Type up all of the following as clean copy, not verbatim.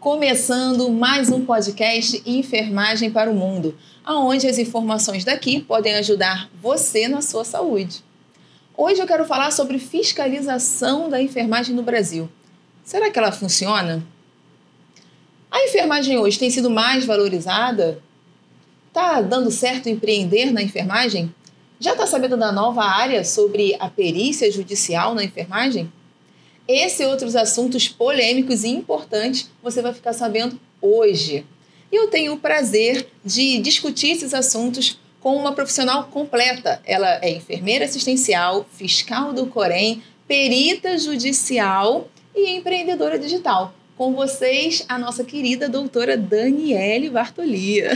Começando mais um podcast Enfermagem para o Mundo, onde as informações daqui podem ajudar você na sua saúde. Hoje eu quero falar sobre fiscalização da enfermagem no Brasil. Será que ela funciona? A enfermagem hoje tem sido mais valorizada? Está dando certo empreender na enfermagem? Já está sabendo da nova área sobre a perícia judicial na enfermagem? Esse e outros assuntos polêmicos e importantes você vai ficar sabendo hoje. E eu tenho o prazer de discutir esses assuntos com uma profissional completa. Ela é enfermeira assistencial, fiscal do Corém, perita judicial e empreendedora digital. Com vocês, a nossa querida doutora Daniele Bartolia.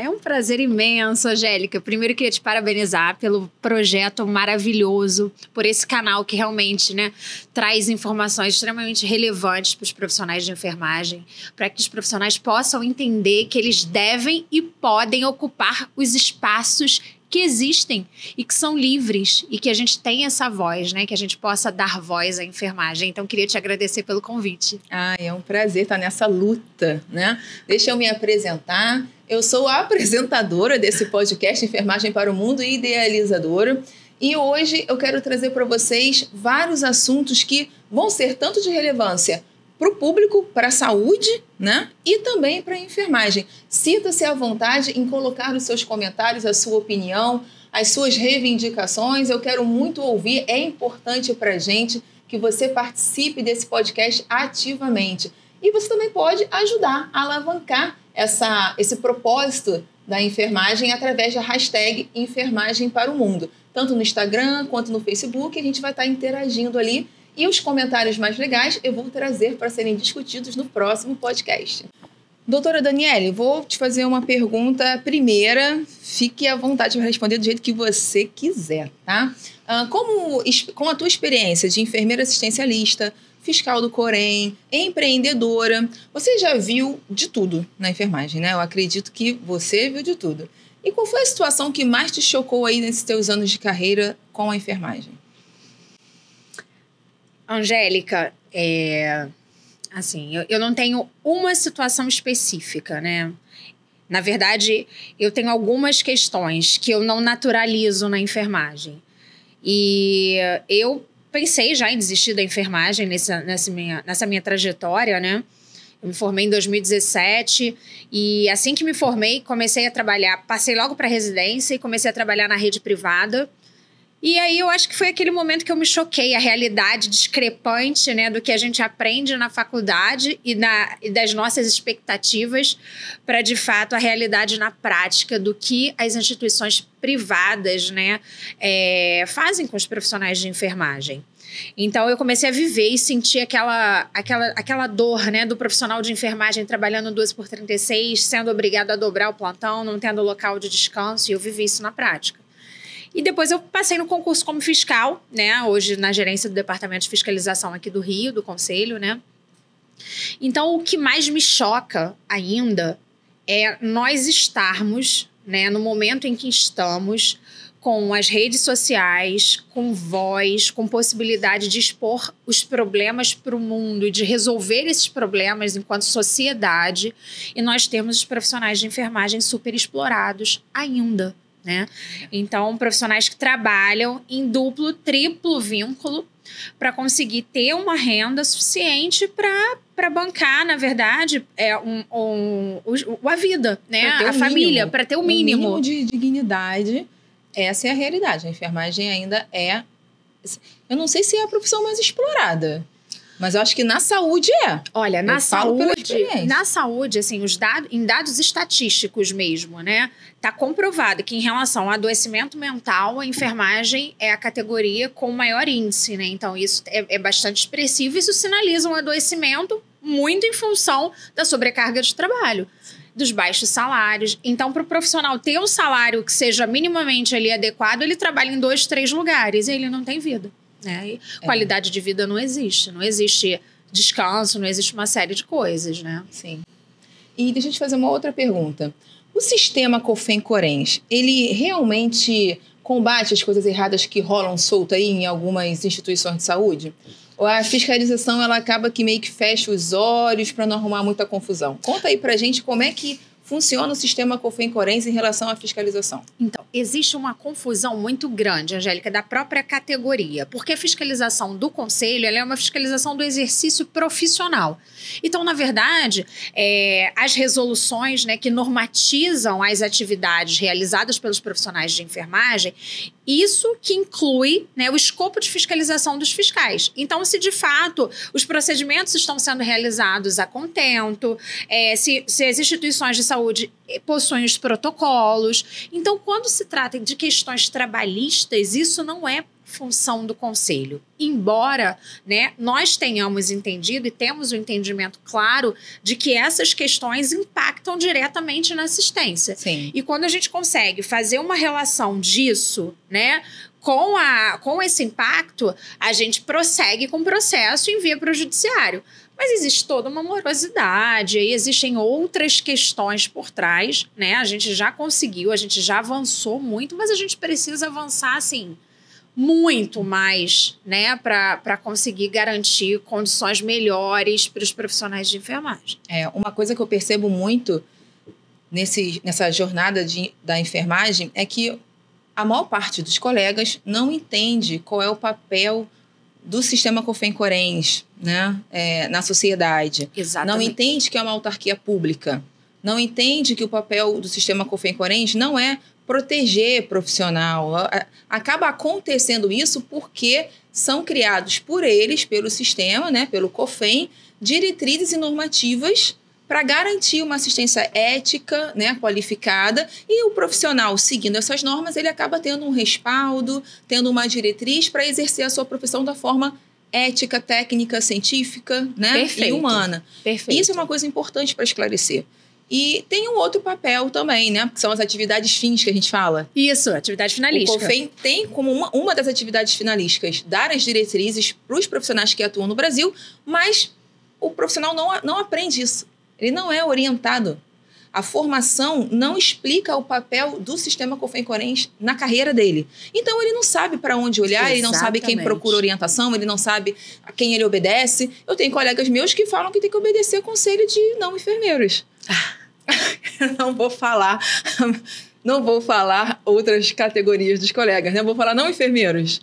É um prazer imenso, Angélica. Primeiro, queria te parabenizar pelo projeto maravilhoso, por esse canal que realmente, traz informações extremamente relevantes para os profissionais de enfermagem, para que os profissionais possam entender que eles devem e podem ocupar os espaços que existem e que são livres e que a gente tem essa voz, que a gente possa dar voz à enfermagem. Então, queria te agradecer pelo convite. É um prazer estar nessa luta, Deixa eu me apresentar. Eu sou a apresentadora desse podcast Enfermagem para o Mundo e idealizadora. E hoje eu quero trazer para vocês vários assuntos que vão ser tanto de relevância para o público, para a saúde, e também para a enfermagem. Sinta-se à vontade em colocar os seus comentários, a sua opinião, as suas reivindicações. Eu quero muito ouvir. É importante para a gente que você participe desse podcast ativamente. E você também pode ajudar a alavancar esse propósito da enfermagem através da hashtag Enfermagem para o Mundo. Tanto no Instagram quanto no Facebook, a gente vai estar interagindo ali. E os comentários mais legais eu vou trazer para serem discutidos no próximo podcast. Doutora Daniele, vou te fazer uma pergunta primeira. Fique à vontade para responder do jeito que você quiser, tá? Com a tua experiência de enfermeira assistencialista, fiscal do Corém, empreendedora, você já viu de tudo na enfermagem, Eu acredito que você viu de tudo. E qual foi a situação que mais te chocou aí nesses teus anos de carreira com a enfermagem? Angélica, eu não tenho uma situação específica, Na verdade, eu tenho algumas questões que eu não naturalizo na enfermagem. E eu pensei já em desistir da enfermagem nessa minha trajetória, Eu me formei em 2017 e assim que me formei, comecei a trabalhar, passei logo para residência e comecei a trabalhar na rede privada. E aí eu acho que foi aquele momento que eu me choquei, a realidade discrepante, do que a gente aprende na faculdade e das nossas expectativas para, de fato, a realidade na prática do que as instituições privadas, fazem com os profissionais de enfermagem. Então, eu comecei a viver e sentir aquela dor, do profissional de enfermagem trabalhando 12x36, sendo obrigado a dobrar o plantão, não tendo local de descanso, e eu vivi isso na prática. E depois eu passei no concurso como fiscal, Hoje na gerência do Departamento de Fiscalização aqui do Rio, do Conselho, Então, o que mais me choca ainda é nós estarmos, no momento em que estamos, com as redes sociais, com voz, com possibilidade de expor os problemas para o mundo e de resolver esses problemas enquanto sociedade, e nós temos os profissionais de enfermagem super explorados ainda. Então, profissionais que trabalham em duplo, triplo vínculo para conseguir ter uma renda suficiente para bancar, na verdade, a vida, a família, para ter o mínimo. O mínimo de dignidade. Essa é a realidade. A enfermagem ainda é... Eu não sei se é a profissão mais explorada, mas eu acho que na saúde é. Olha, na saúde, assim, em dados estatísticos mesmo, tá comprovado que em relação ao adoecimento mental, a enfermagem é a categoria com maior índice, Então, isso é bastante expressivo. Isso sinaliza um adoecimento muito em função da sobrecarga de trabalho, dos baixos salários. Então, para o profissional ter um salário que seja minimamente ali adequado, ele trabalha em 2, 3 lugares e ele não tem vida. E qualidade de vida não existe. Não existe descanso, não existe uma série de coisas, Sim. E deixa eu te fazer uma outra pergunta. O sistema COFEN-Corens, ele realmente combate as coisas erradas que rolam solto aí em algumas instituições de saúde? Ou a fiscalização, ela acaba que meio que fecha os olhos para não arrumar muita confusão? Conta aí pra gente como é que funciona o sistema COFEM-CORENS em relação à fiscalização. Então, existe uma confusão muito grande, Angélica, da própria categoria, porque a fiscalização do Conselho ela é uma fiscalização do exercício profissional. Então, na verdade, as resoluções, né, que normatizam as atividades realizadas pelos profissionais de enfermagem, isso que inclui, né, o escopo de fiscalização dos fiscais. Então, se de fato os procedimentos estão sendo realizados a contento, se as instituições de saúde possuem os protocolos. Então, quando se trata de questões trabalhistas, isso não é função do Conselho. Embora, né, nós tenhamos entendido e temos o entendimento claro de que essas questões impactam diretamente na assistência. Sim. E quando a gente consegue fazer uma relação disso, né, com esse impacto, a gente prossegue com o processo e envia para o judiciário. Mas existe toda uma morosidade, aí existem outras questões por trás, né? A gente já conseguiu, a gente já avançou muito, mas a gente precisa avançar, assim, muito mais, né? Para conseguir garantir condições melhores para os profissionais de enfermagem. Uma coisa que eu percebo muito nessa jornada da enfermagem é que a maior parte dos colegas não entende qual é o papel do sistema COFEM-CORENS, né, na sociedade. Exatamente. Não entende que é uma autarquia pública. Não entende que o papel do sistema COFEM-CORENS não é proteger profissional. Acaba acontecendo isso porque são criados por eles, pelo sistema, né, pelo COFEM, diretrizes e normativas para garantir uma assistência ética, né, qualificada, e o profissional, seguindo essas normas, ele acaba tendo um respaldo, tendo uma diretriz para exercer a sua profissão da forma ética, técnica, científica, né, Perfeito. e humana. Perfeito. Isso é uma coisa importante para esclarecer. E tem um outro papel também, né, que são as atividades fins que a gente fala. Isso, atividade finalística. O COFEM tem como uma das atividades finalísticas dar as diretrizes para os profissionais que atuam no Brasil, mas o profissional não aprende isso. Ele não é orientado. A formação não explica o papel do sistema COFEM-CORENS na carreira dele. Então, ele não sabe para onde olhar, Exatamente. Ele não sabe quem procura orientação, ele não sabe a quem ele obedece. Eu tenho colegas meus que falam que tem que obedecer conselho de não enfermeiros. Não vou falar outras categorias dos colegas, né? Vou falar não enfermeiros.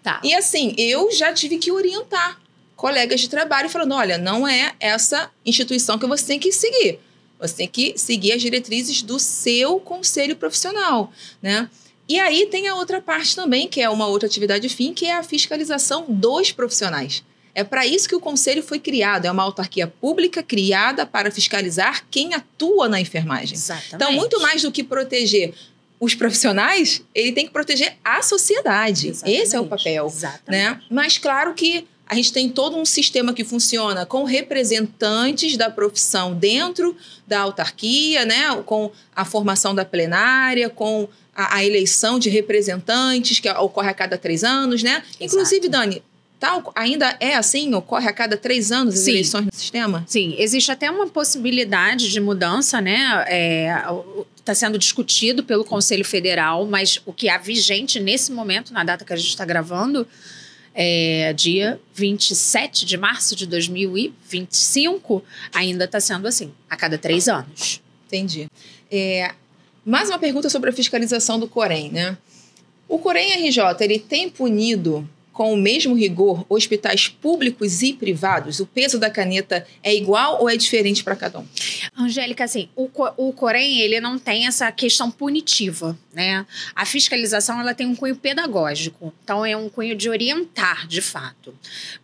Tá. E assim, eu já tive que orientar colegas de trabalho falando, olha, não é essa instituição que você tem que seguir. Você tem que seguir as diretrizes do seu conselho profissional, né? E aí tem a outra parte também, que é uma outra atividade fim, que é a fiscalização dos profissionais. É para isso que o conselho foi criado. É uma autarquia pública criada para fiscalizar quem atua na enfermagem. Exatamente. Então, muito mais do que proteger os profissionais, ele tem que proteger a sociedade. Exatamente. Esse é o papel. Exatamente. Né? Mas claro que a gente tem todo um sistema que funciona com representantes da profissão dentro da autarquia, né? Com a formação da plenária, com a eleição de representantes, que ocorre a cada 3 anos, né? Exato. Inclusive, Dani, ainda é assim? Ocorre a cada 3 anos as Sim. eleições no sistema? Sim, existe até uma possibilidade de mudança, né? Está sendo discutido pelo Conselho Federal, mas o que é vigente nesse momento, na data que a gente está gravando, dia 27 de março de 2025, ainda está sendo assim, a cada 3 anos. Entendi. Mais uma pergunta sobre a fiscalização do COREN, né? O COREN-RJ, ele tem punido com o mesmo rigor hospitais públicos e privados? O peso da caneta é igual ou é diferente para cada um? Angélica, assim, o COREN, ele não tem essa questão punitiva, né? A fiscalização, ela tem um cunho pedagógico. Então, é um cunho de orientar, de fato.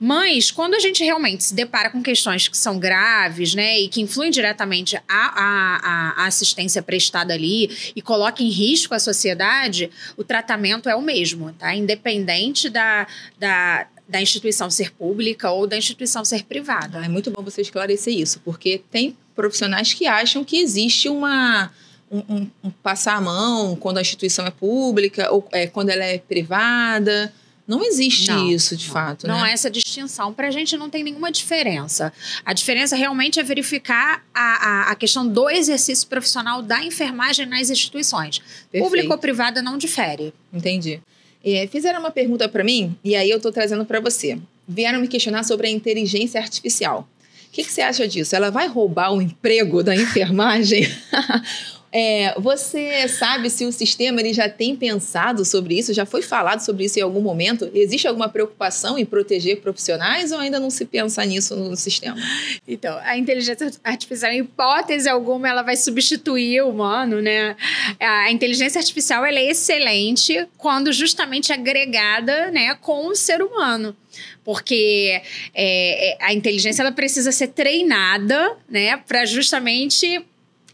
Mas, quando a gente realmente se depara com questões que são graves, né? E que influem diretamente a assistência prestada ali e coloca em risco a sociedade, o tratamento é o mesmo, tá? Independente da instituição ser pública ou da instituição ser privada. É muito bom você esclarecer isso, porque tem profissionais que acham que existe um passar a mão quando a instituição é pública ou quando ela é privada. Não existe isso, de fato. Não né? há essa distinção. Para a gente não tem nenhuma diferença. A diferença realmente é verificar a questão do exercício profissional da enfermagem nas instituições. Perfeito. Pública ou privada não difere. Entendi. Fizeram uma pergunta para mim, e aí eu estou trazendo para você. vieram me questionar sobre a inteligência artificial. O que você acha disso? Ela vai roubar o emprego da enfermagem? Você sabe se o sistema ele já tem pensado sobre isso? Já foi falado sobre isso em algum momento? Existe alguma preocupação em proteger profissionais ou ainda não se pensa nisso no sistema? Então, a inteligência artificial, em hipótese alguma, ela vai substituir o humano, né? A inteligência artificial ela é excelente quando justamente agregada, né, com o ser humano. Porque a inteligência ela precisa ser treinada, né, para justamente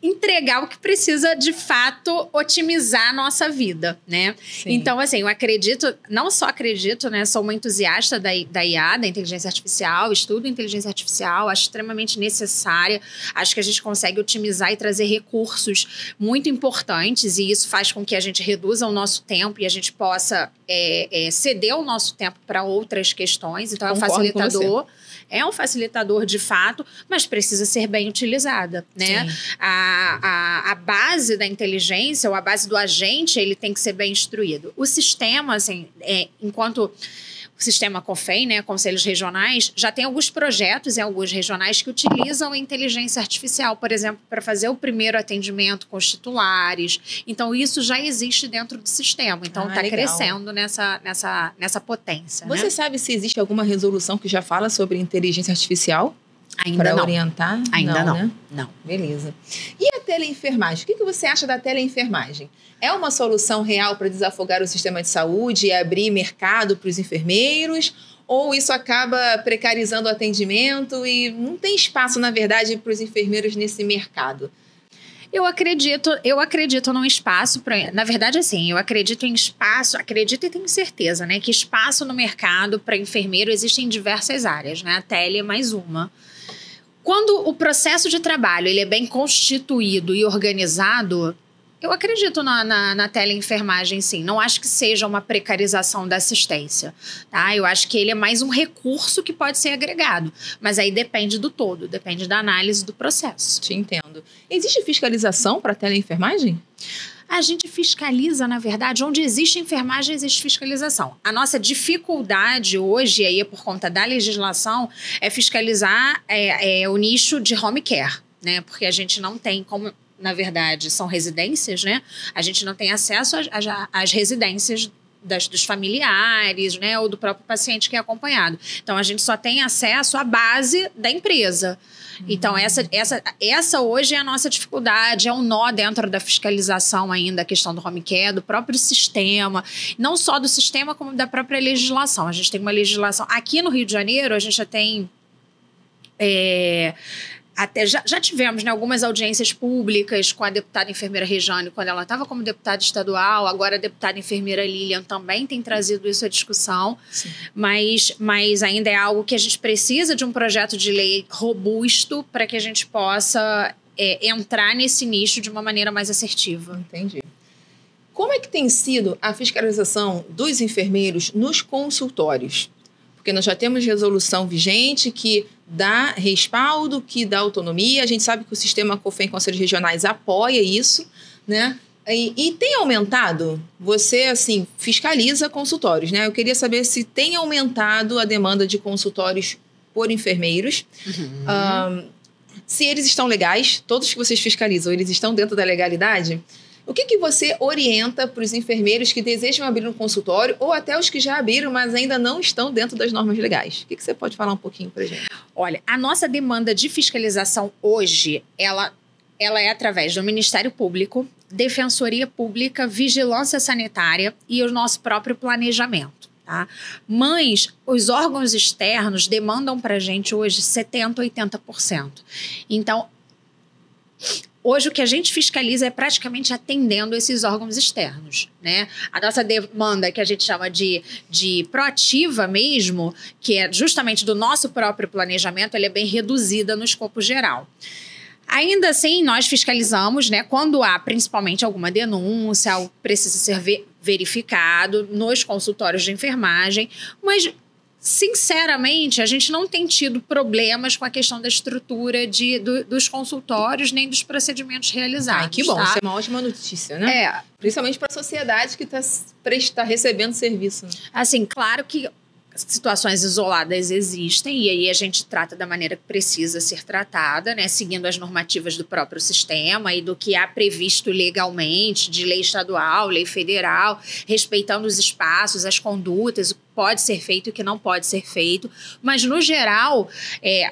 entregar o que precisa, de fato, otimizar a nossa vida, né? Sim. Então, assim, eu acredito, não só acredito, né? Sou uma entusiasta da IA, da inteligência artificial, estudo inteligência artificial, acho extremamente necessária, acho que a gente consegue otimizar e trazer recursos muito importantes e isso faz com que a gente reduza o nosso tempo e a gente possa ceder o nosso tempo para outras questões. Então, Concordo é um facilitador. É um facilitador de fato, mas precisa ser bem utilizada, né? A base da inteligência, ou a base do agente, ele tem que ser bem instruído. O sistema, assim, enquanto o sistema COFEM, né, Conselhos Regionais, já tem alguns projetos em alguns regionais que utilizam a inteligência artificial, por exemplo, para fazer o primeiro atendimento com os titulares. Então, isso já existe dentro do sistema. Então, está crescendo nessa potência. Você sabe se existe alguma resolução que já fala sobre inteligência artificial? Ainda não. Para orientar? Ainda não. Né? Não. Beleza. E a teleenfermagem? O que você acha da teleenfermagem? É uma solução real para desafogar o sistema de saúde e abrir mercado para os enfermeiros? Ou isso acaba precarizando o atendimento e não tem espaço, na verdade, para os enfermeiros nesse mercado? Eu acredito num espaço, na verdade, assim, eu acredito em espaço, acredito e tenho certeza, né, que espaço no mercado para enfermeiro existe em diversas áreas, né, a tele é mais uma. Quando o processo de trabalho ele é bem constituído e organizado, eu acredito na teleenfermagem, sim. Não acho que seja uma precarização da assistência, tá? Eu acho que ele é mais um recurso que pode ser agregado. Mas aí depende do todo, depende da análise do processo. Te entendo. Existe fiscalização para a teleenfermagem? A gente fiscaliza, na verdade, onde existe enfermagem, existe fiscalização. A nossa dificuldade hoje, aí é por conta da legislação, é fiscalizar o nicho de home care, né? Porque a gente não tem como... Na verdade, são residências, né? A gente não tem acesso às residências dos familiares, né? Ou do próprio paciente que é acompanhado. Então, a gente só tem acesso à base da empresa. Então, essa hoje é a nossa dificuldade, é um nó dentro da fiscalização ainda, a questão do home care, do próprio sistema, não só do sistema, como da própria legislação. A gente tem uma legislação... Aqui no Rio de Janeiro, a gente já tem... Até já tivemos, né, algumas audiências públicas com a deputada enfermeira Rejane, quando ela estava como deputada estadual, agora a deputada enfermeira Lilian também tem trazido isso à discussão, mas ainda é algo que a gente precisa de um projeto de lei robusto para que a gente possa entrar nesse nicho de uma maneira mais assertiva. Entendi. Como é que tem sido a fiscalização dos enfermeiros nos consultórios? Porque nós já temos resolução vigente que dá respaldo, que dá autonomia. A gente sabe que o sistema COFEM, Conselhos Regionais, apoia isso, né? E tem aumentado? Você, assim, fiscaliza consultórios, né? Eu queria saber se tem aumentado a demanda de consultórios por enfermeiros. Se eles estão legais, todos que vocês fiscalizam, eles estão dentro da legalidade? O que você orienta para os enfermeiros que desejam abrir um consultório ou até os que já abriram, mas ainda não estão dentro das normas legais? O que você pode falar um pouquinho para a gente? Olha, a nossa demanda de fiscalização hoje, ela é através do Ministério Público, Defensoria Pública, Vigilância Sanitária e o nosso próprio planejamento. Tá? Mas os órgãos externos demandam para a gente hoje 70%, 80%. Então, hoje, o que a gente fiscaliza é praticamente atendendo esses órgãos externos, né? A nossa demanda, que a gente chama de proativa mesmo, que é justamente do nosso próprio planejamento, ela é bem reduzida no escopo geral. Ainda assim, nós fiscalizamos, né, quando há principalmente alguma denúncia, algo precisa ser verificado nos consultórios de enfermagem, mas... Sinceramente, a gente não tem tido problemas com a questão da estrutura dos consultórios nem dos procedimentos realizados. Ai, que bom, tá? Isso é uma ótima notícia, né? Principalmente para a sociedade que está recebendo serviço. Né? Assim, claro que situações isoladas existem, e aí a gente trata da maneira que precisa ser tratada, né, seguindo as normativas do próprio sistema e do que há previsto legalmente, de lei estadual, lei federal, respeitando os espaços, as condutas, o que pode ser feito e o que não pode ser feito. Mas, no geral,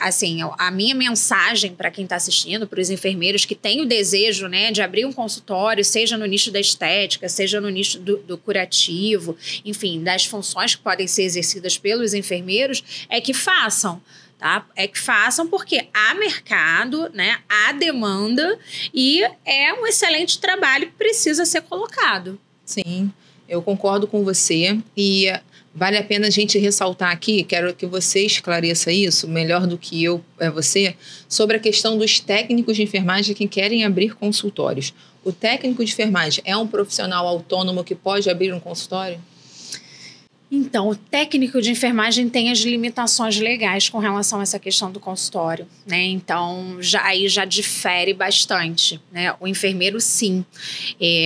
assim, a minha mensagem para quem está assistindo, para os enfermeiros que têm o desejo, né, de abrir um consultório, seja no nicho da estética, seja no nicho do curativo, enfim, das funções que podem ser exercidas pelos enfermeiros, é que façam. Tá? É que façam porque há mercado, né? Há demanda e é um excelente trabalho que precisa ser colocado. Sim, eu concordo com você e vale a pena a gente ressaltar aqui, quero que você esclareça isso, melhor do que você, sobre a questão dos técnicos de enfermagem que querem abrir consultórios. O técnico de enfermagem é um profissional autônomo que pode abrir um consultório? Então, o técnico de enfermagem tem as limitações legais com relação a essa questão do consultório, né? Então, aí já difere bastante, né? O enfermeiro, sim.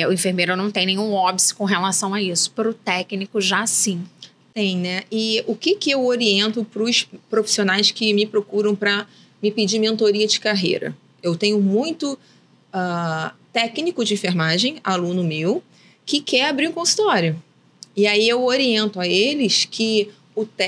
O enfermeiro não tem nenhum óbice com relação a isso. Para o técnico, já sim. Tem, né? E o que eu oriento para os profissionais que me procuram para me pedir mentoria de carreira? Eu tenho muito técnico de enfermagem, aluno meu, que quer abrir um consultório. E aí eu oriento a eles que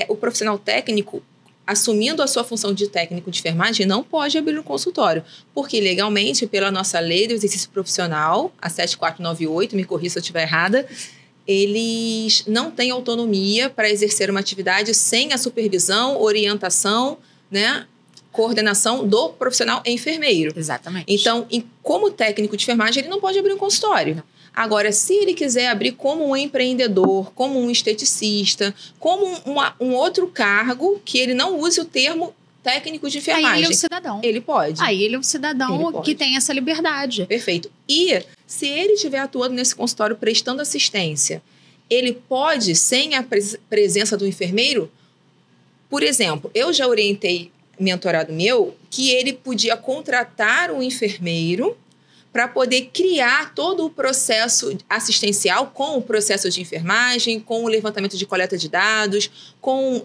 o profissional técnico, assumindo a sua função de técnico de enfermagem, não pode abrir um consultório. Porque legalmente, pela nossa lei do exercício profissional, a 7498, me corrija se eu estiver errada, eles não têm autonomia para exercer uma atividade sem a supervisão, orientação, né, coordenação do profissional enfermeiro. Exatamente. Então, como técnico de enfermagem, ele não pode abrir um consultório. Não. Agora, se ele quiser abrir como um empreendedor, como um esteticista, como um outro cargo, que ele não use o termo técnico de enfermagem. Aí ele é um cidadão. Ele pode. Aí ele é um cidadão que tem essa liberdade. Perfeito. E se ele estiver atuando nesse consultório prestando assistência, ele pode, sem a presença do enfermeiro, por exemplo, eu já orientei mentorado meu que ele podia contratar um enfermeiro para poder criar todo o processo assistencial com o processo de enfermagem, com o levantamento de coleta de dados, com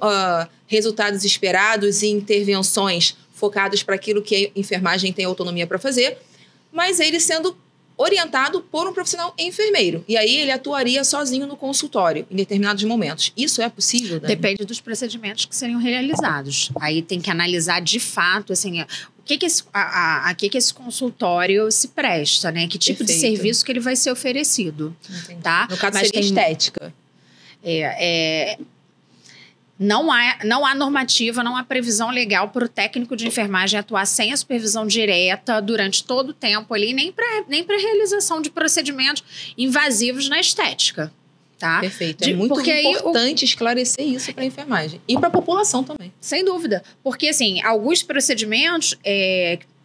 resultados esperados e intervenções focadas para aquilo que a enfermagem tem autonomia para fazer, mas ele sendo orientado por um profissional enfermeiro. E aí ele atuaria sozinho no consultório, em determinados momentos. Isso é possível, Dani? Depende dos procedimentos que seriam realizados. Aí tem que analisar de fato, assim, a que esse consultório se presta, né? Que tipo de serviço que ele vai ser oferecido. Entendi. Tá? No caso, seria estética. Não há normativa, não há previsão legal para o técnico de enfermagem atuar sem a supervisão direta durante todo o tempo ali, nem para realização de procedimentos invasivos na estética. Tá? Perfeito. É muito importante esclarecer isso para a enfermagem. E para a população também. Sem dúvida. Porque, assim, alguns procedimentos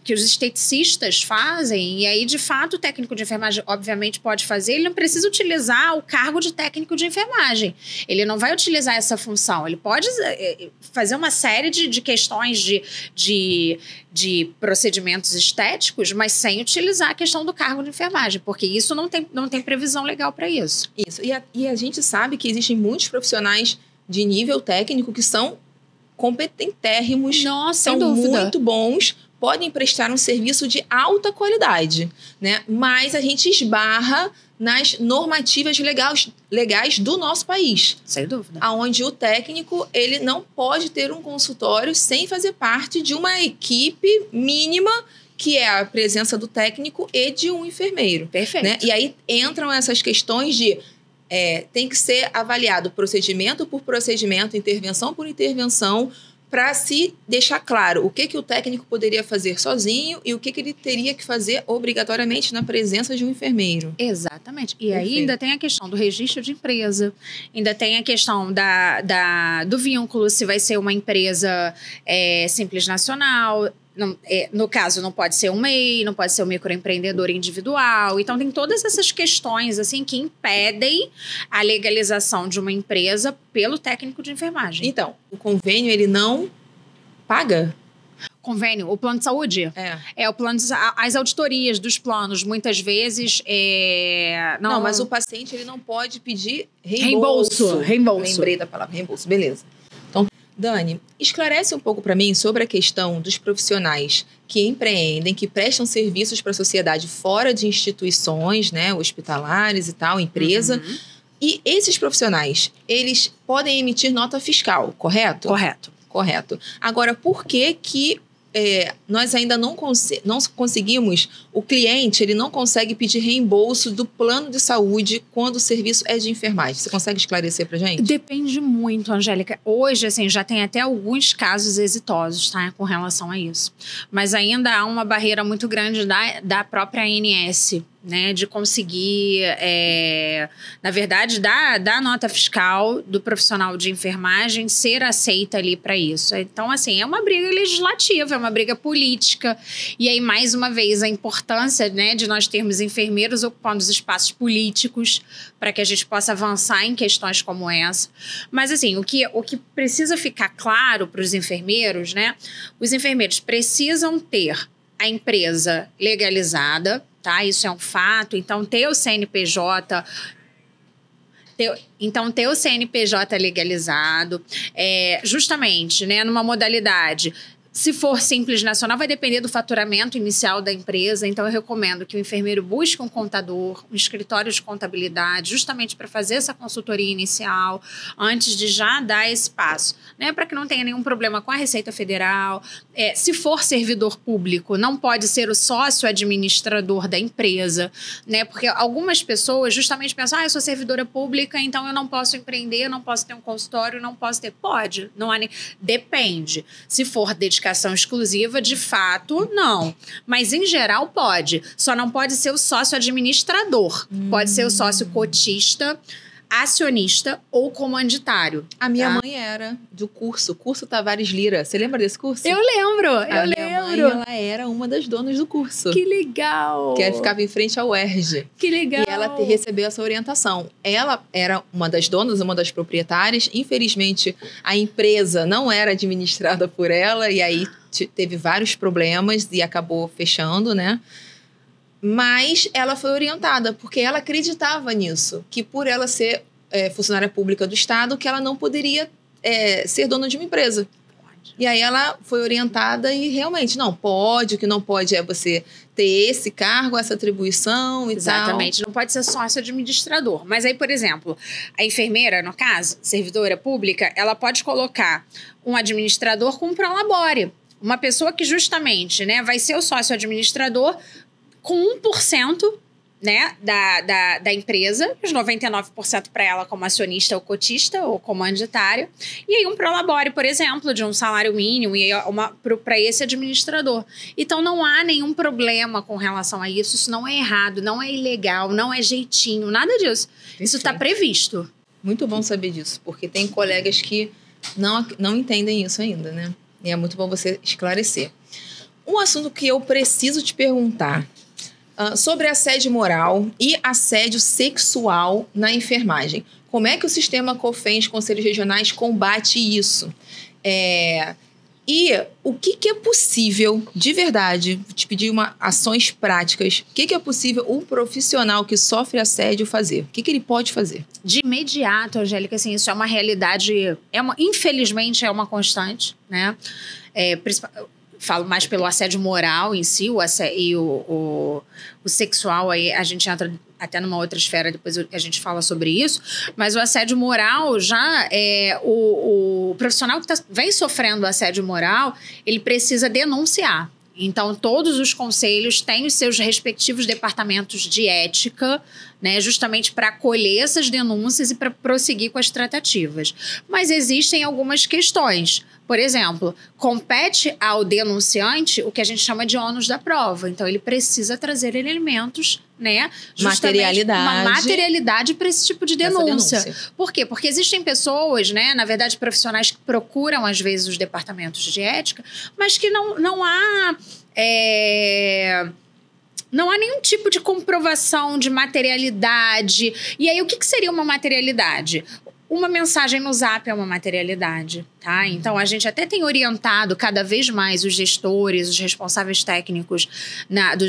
que os esteticistas fazem, e aí, de fato, o técnico de enfermagem, obviamente, pode fazer, ele não precisa utilizar o cargo de técnico de enfermagem. Ele não vai utilizar essa função. Ele pode fazer uma série de questões de procedimentos estéticos, mas sem utilizar a questão do cargo de enfermagem, porque isso não tem previsão legal para isso. Isso. E a gente sabe que existem muitos profissionais de nível técnico que são competentérrimos, Nossa, são muito bons, podem prestar um serviço de alta qualidade, né? Mas a gente esbarra nas normativas legais do nosso país. Sem dúvida. Onde o técnico, ele não pode ter um consultório sem fazer parte de uma equipe mínima, que é a presença do técnico e de um enfermeiro. Perfeito. Né? E aí entram essas questões de tem que ser avaliado procedimento por procedimento, intervenção por intervenção, para se deixar claro o que o técnico poderia fazer sozinho e o que ele teria que fazer obrigatoriamente na presença de um enfermeiro. Exatamente. E aí ainda tem a questão do registro de empresa, ainda tem a questão do vínculo, se vai ser uma empresa simples nacional. Não, no caso, não pode ser um MEI, não pode ser um microempreendedor individual. Então, tem todas essas questões assim, que impedem a legalização de uma empresa pelo técnico de enfermagem. Então, o convênio, ele não paga? Convênio, o plano de saúde? O plano as auditorias dos planos, muitas vezes... Não, mas o paciente ele não pode pedir reembolso. Lembrei da palavra reembolso, beleza. Dani, esclarece um pouco para mim sobre a questão dos profissionais que empreendem, que prestam serviços para a sociedade fora de instituições, né, hospitalares e tal, empresa. E esses profissionais, eles podem emitir nota fiscal, correto? Correto. Agora, por que nós ainda não conseguimos, o cliente ele não consegue pedir reembolso do plano de saúde quando o serviço é de enfermagem? Você consegue esclarecer pra gente? Depende muito, Angélica. Hoje, assim, já tem até alguns casos exitosos, tá, com relação a isso. Mas ainda há uma barreira muito grande da própria ANS, né, de conseguir, na verdade, da nota fiscal do profissional de enfermagem ser aceita ali para isso. Então, assim, é uma briga legislativa, é uma briga política. E aí, mais uma vez, a importância, né, de nós termos enfermeiros ocupando os espaços políticos para que a gente possa avançar em questões como essa. Mas, assim, o que precisa ficar claro para os enfermeiros, né, os enfermeiros precisam ter a empresa legalizada, tá? Isso é um fato. Então, ter o CNPJ legalizado, justamente, né, numa modalidade. Se for simples nacional, vai depender do faturamento inicial da empresa. Então, eu recomendo que o enfermeiro busque um contador, um escritório de contabilidade, justamente para fazer essa consultoria inicial, antes de já dar esse passo, né? Para que não tenha nenhum problema com a Receita Federal. Se for servidor público, não pode ser o sócio administrador da empresa, né? Porque algumas pessoas justamente pensam, eu sou servidora pública, então eu não posso empreender, não posso ter um consultório, não posso ter... Pode, não há nem... Depende. Se for dedicação exclusiva, de fato, não. Mas, em geral, pode. Só não pode ser o sócio administrador. Pode ser o sócio cotista, acionista ou comanditário. A minha mãe era do curso Tavares Lira. Você lembra desse curso? Eu lembro. A minha mãe, ela era uma das donas do curso. Que legal! Que ficava em frente ao UERJ. Que legal! E ela recebeu essa orientação. Ela era uma das donas, uma das proprietárias. Infelizmente, a empresa não era administrada por ela. E aí teve vários problemas e acabou fechando, né? Mas ela foi orientada, porque ela acreditava nisso, que por ela ser funcionária pública do Estado, que ela não poderia ser dona de uma empresa. Pode. E aí ela foi orientada e realmente, não, pode, o que não pode é você ter esse cargo, essa atribuição e Exatamente, tal. Não pode ser sócio administrador. Mas aí, por exemplo, a enfermeira, no caso, servidora pública, ela pode colocar um administrador com um prolabore. Uma pessoa que justamente, né, vai ser o sócio administrador com 1%, né, da empresa, os 99% para ela como acionista ou cotista ou comanditário, e aí um prolabore, por exemplo, de um salário mínimo e para esse administrador. Então, não há nenhum problema com relação a isso, isso não é errado, não é ilegal, não é jeitinho, nada disso. Perfeito. Isso está previsto. Muito bom saber disso, porque tem colegas que não entendem isso ainda, né? E é muito bom você esclarecer. Um assunto que eu preciso te perguntar sobre assédio moral e assédio sexual na enfermagem. Como é que o sistema COFENS, Conselhos Regionais, combate isso? E o que é possível, de verdade, te pedir ações práticas, o que é possível um profissional que sofre assédio fazer? O que ele pode fazer? De imediato, Angélica, assim, isso é uma realidade, infelizmente é uma constante, né? Falo mais pelo assédio moral em si, o sexual, aí a gente entra até numa outra esfera, depois a gente fala sobre isso, mas o assédio moral já o profissional que vem sofrendo assédio moral, ele precisa denunciar. Então, todos os conselhos têm os seus respectivos departamentos de ética, né, justamente para acolher essas denúncias e para prosseguir com as tratativas. Mas existem algumas questões. Por exemplo, compete ao denunciante o que a gente chama de ônus da prova. Então, ele precisa trazer elementos, né? Uma materialidade para esse tipo de denúncia. Por quê? Porque existem pessoas, né, na verdade, profissionais que procuram, às vezes, os departamentos de ética, mas que não há nenhum tipo de comprovação de materialidade. E aí, o que seria uma materialidade? Uma mensagem no Zap é uma materialidade, tá? Então, a gente até tem orientado cada vez mais os gestores, os responsáveis técnicos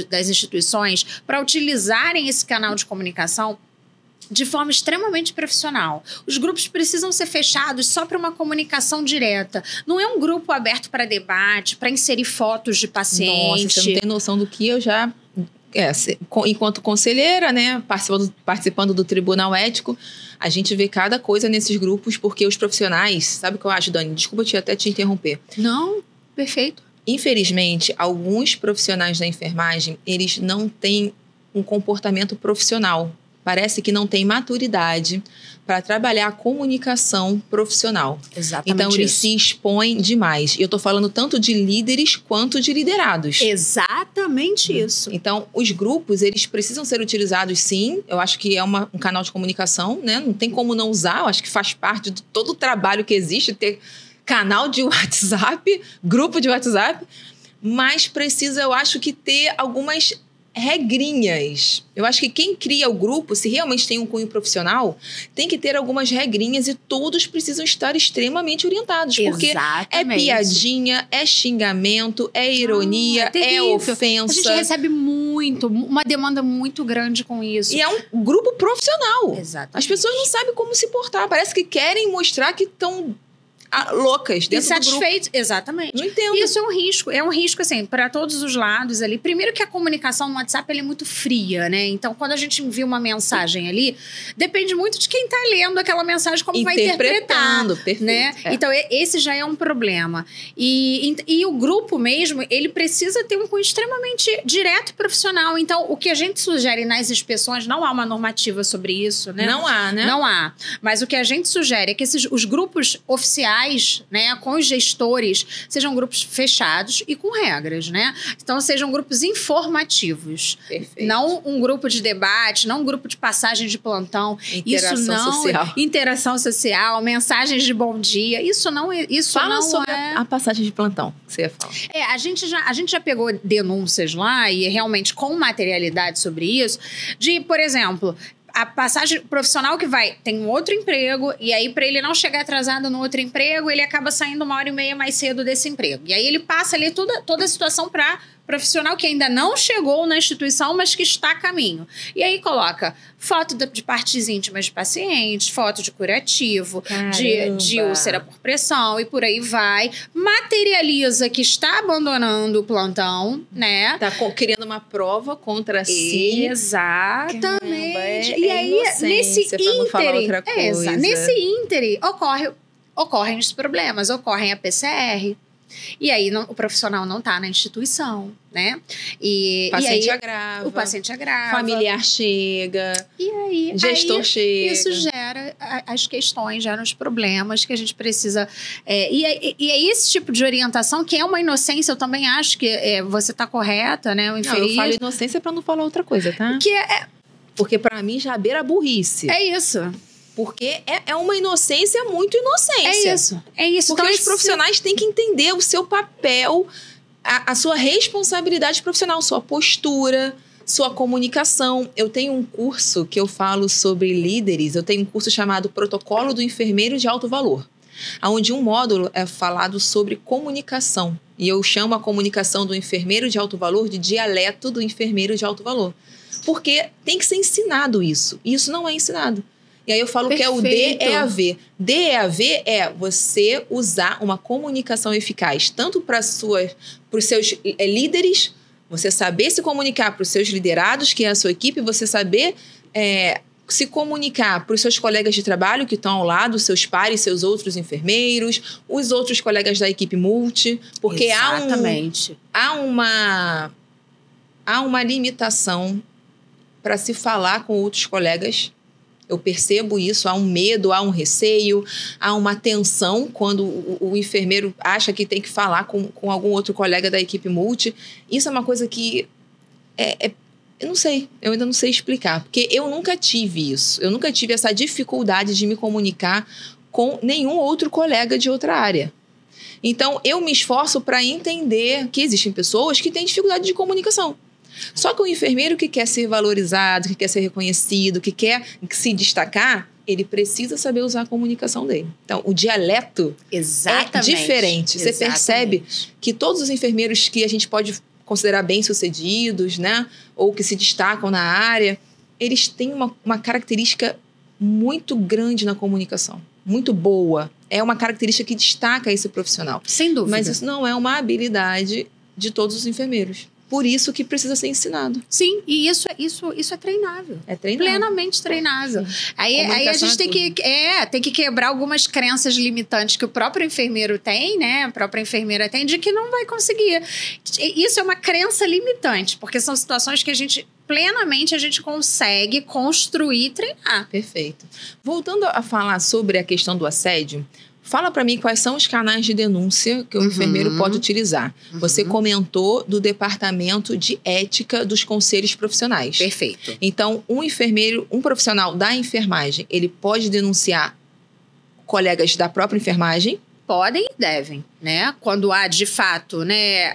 das instituições para utilizarem esse canal de comunicação de forma extremamente profissional. Os grupos precisam ser fechados só para uma comunicação direta. Não é um grupo aberto para debate, para inserir fotos de paciente. Nossa, você não tem noção do que eu já... enquanto conselheira, né, participando do Tribunal Ético, a gente vê cada coisa nesses grupos, porque os profissionais... Sabe o que eu acho, Dani? Desculpa até te interromper. Não, perfeito. Infelizmente, alguns profissionais da enfermagem, eles não têm um comportamento profissional. Parece que não tem maturidade para trabalhar a comunicação profissional. Exatamente. Então, eles se expõem demais. E eu estou falando tanto de líderes quanto de liderados. Exatamente isso. Então, os grupos, eles precisam ser utilizados, sim. Eu acho que é um canal de comunicação, né? Não tem como não usar. Eu acho que faz parte de todo o trabalho que existe, ter canal de WhatsApp, grupo de WhatsApp. Mas precisa, eu acho que ter algumas regrinhas. Eu acho que quem cria o grupo, se realmente tem um cunho profissional, tem que ter algumas regrinhas e todos precisam estar extremamente orientados. Porque é piadinha, é xingamento, é ironia, é ofensa. A gente recebe uma demanda muito grande com isso. E é um grupo profissional. Exatamente. As pessoas não sabem como se portar. Parece que querem mostrar que estão loucas dentro do grupo. Exatamente. Não entendo. Isso é um risco, assim, para todos os lados ali. Primeiro que a comunicação no WhatsApp, ela é muito fria, né? Então, quando a gente envia uma mensagem ali, depende muito de quem tá lendo aquela mensagem, como vai interpretar. Perfeito. Né? É. Então, esse já é um problema. E o grupo mesmo, ele precisa ter um cunho extremamente direto e profissional. Então, o que a gente sugere nas inspeções, não há uma normativa sobre isso, né? Não há, né? Não há. Mas o que a gente sugere é que os grupos oficiais, né, com os gestores, sejam grupos fechados e com regras, né? Então, sejam grupos informativos. Perfeito. Não um grupo de debate, não um grupo de passagem de plantão. Interação social, mensagens de bom dia. Fala sobre a passagem de plantão que você ia falar. A gente já pegou denúncias lá e realmente com materialidade sobre isso, de, por exemplo, a passagem profissional que tem um outro emprego, e aí, para ele não chegar atrasado no outro emprego, ele acaba saindo 1h30 mais cedo desse emprego. E aí ele passa ali toda a situação para profissional que ainda não chegou na instituição, mas que está a caminho. E aí coloca foto de partes íntimas de pacientes, foto de curativo, de úlcera por pressão e por aí vai. Materializa que está abandonando o plantão, né? Tá criando uma prova contra si. Exatamente. E aí, nesse ínterim, nesse ínterim, ocorrem os problemas, ocorrem a PCR. E aí o profissional não está na instituição, né? O paciente agrava. Familiar chega. E aí? Gestor chega. Isso gera as questões, gera os problemas que a gente precisa... E é esse tipo de orientação que é uma inocência. Eu também acho que você está correta, né? Eu falo inocência para não falar outra coisa, tá? Porque para mim já beira a burrice. É isso. Porque é uma inocência muito inocência. É isso. Porque os profissionais têm que entender o seu papel, a sua responsabilidade profissional, sua postura, sua comunicação. Eu tenho um curso que eu falo sobre líderes, eu tenho um curso chamado Protocolo do Enfermeiro de Alto Valor, onde um módulo é falado sobre comunicação. E eu chamo a comunicação do enfermeiro de alto valor de dialeto do enfermeiro de alto valor. Porque tem que ser ensinado isso. E isso não é ensinado. E aí eu falo que é o DEAV. DEAV é você usar uma comunicação eficaz, tanto para os seus líderes, você saber se comunicar para os seus liderados, que é a sua equipe, você saber se comunicar para os seus colegas de trabalho que estão ao lado, seus pares, seus outros enfermeiros, os outros colegas da equipe multi, porque há uma limitação para se falar com outros colegas. Eu percebo isso, há um medo, há um receio, há uma tensão quando o enfermeiro acha que tem que falar com algum outro colega da equipe multi. Isso é uma coisa que eu não sei, eu ainda não sei explicar, porque eu nunca tive isso. Eu nunca tive essa dificuldade de me comunicar com nenhum outro colega de outra área. Então, eu me esforço para entender que existem pessoas que têm dificuldade de comunicação. Só que o enfermeiro que quer ser valorizado, que quer ser reconhecido, que quer se destacar, ele precisa saber usar a comunicação dele. Então, o dialeto é diferente. Você percebe que todos os enfermeiros que a gente pode considerar bem-sucedidos, né? Ou que se destacam na área, eles têm uma característica muito grande na comunicação, muito boa. É uma característica que destaca esse profissional. Sem dúvida. Mas isso não é uma habilidade de todos os enfermeiros. Por isso que precisa ser ensinado. Sim, e isso é treinável. É treinável. Plenamente treinável. Aí a gente tem que quebrar algumas crenças limitantes que o próprio enfermeiro tem, né? A própria enfermeira tem, de que não vai conseguir. Isso é uma crença limitante, porque são situações que a gente consegue construir e treinar. Perfeito. Voltando a falar sobre a questão do assédio, fala para mim quais são os canais de denúncia que o enfermeiro pode utilizar. Você comentou do departamento de ética dos conselhos profissionais. Perfeito. Então, um profissional da enfermagem, ele pode denunciar colegas da própria enfermagem? Podem e devem, né? Quando há, de fato, né,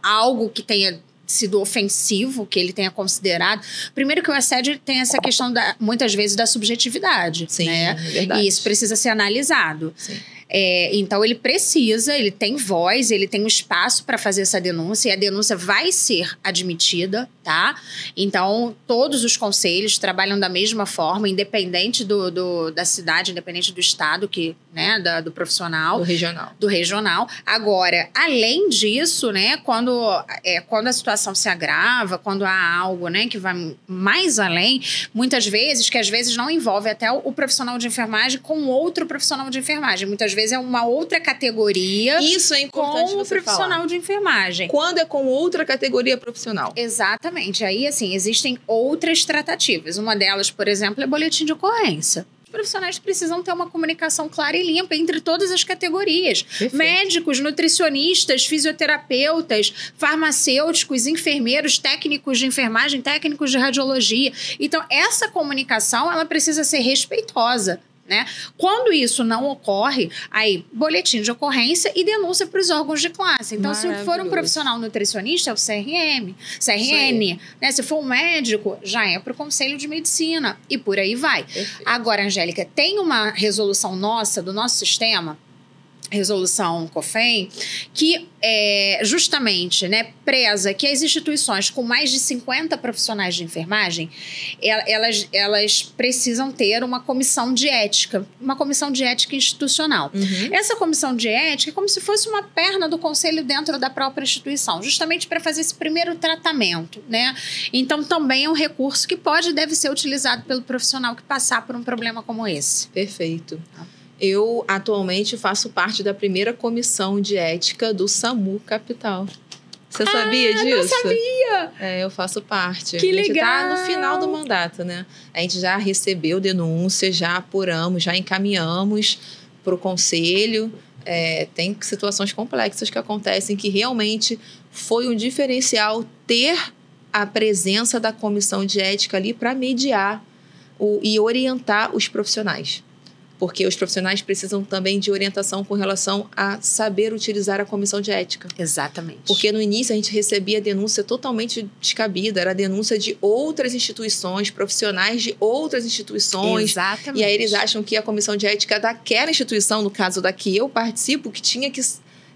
algo que tenha sido ofensivo, que ele tenha considerado. Primeiro que o assédio tem essa questão, muitas vezes, da subjetividade. Sim, né? É verdade. E isso precisa ser analisado. Sim. Então, ele tem voz, ele tem um espaço para fazer essa denúncia, e a denúncia vai ser admitida, tá? Então, todos os conselhos trabalham da mesma forma, independente da cidade, independente do estado, né, do profissional. Do regional. Agora, além disso, né, quando a situação se agrava, quando há algo, né, que vai mais além, muitas vezes, que às vezes não envolve até o profissional de enfermagem com outro profissional de enfermagem. Muitas vezes é uma outra categoria. Isso é importante com você o profissional falar. De enfermagem. Quando é com outra categoria profissional. Exatamente. Aí, assim, existem outras tratativas. Uma delas, por exemplo, é boletim de ocorrência. Os profissionais precisam ter uma comunicação clara e limpa entre todas as categorias. Perfeito. Médicos, nutricionistas, fisioterapeutas, farmacêuticos, enfermeiros, técnicos de enfermagem, técnicos de radiologia. Então, essa comunicação, ela precisa ser respeitosa. Né? Quando isso não ocorre, aí boletim de ocorrência e denúncia para os órgãos de classe. Então, se for um profissional nutricionista, é o CRN, né? Se for um médico, já é para o Conselho de Medicina e por aí vai. Perfeito. Agora, Angélica, tem uma resolução do nosso sistema, resolução COFEM, que justamente, né, preza que as instituições com mais de 50 profissionais de enfermagem, elas precisam ter uma comissão de ética institucional. Essa comissão de ética é como se fosse uma perna do conselho dentro da própria instituição, justamente para fazer esse primeiro tratamento, né? Então, também é um recurso que pode e deve ser utilizado pelo profissional que passar por um problema como esse. Perfeito. Eu, atualmente, faço parte da primeira comissão de ética do SAMU Capital. Você sabia disso? Não sabia! Eu faço parte. Que legal! A gente tá no final do mandato, né? A gente já recebeu denúncias, já apuramos, já encaminhamos para o conselho. Tem situações complexas que acontecem que realmente foi um diferencial ter a presença da comissão de ética ali para mediar e orientar os profissionais. Porque os profissionais precisam também de orientação com relação a saber utilizar a comissão de ética. Exatamente. Porque no início a gente recebia denúncia totalmente descabida, era denúncia de outras instituições, profissionais de outras instituições. Exatamente. E aí eles acham que a comissão de ética daquela instituição, no caso da que eu participo, que tinha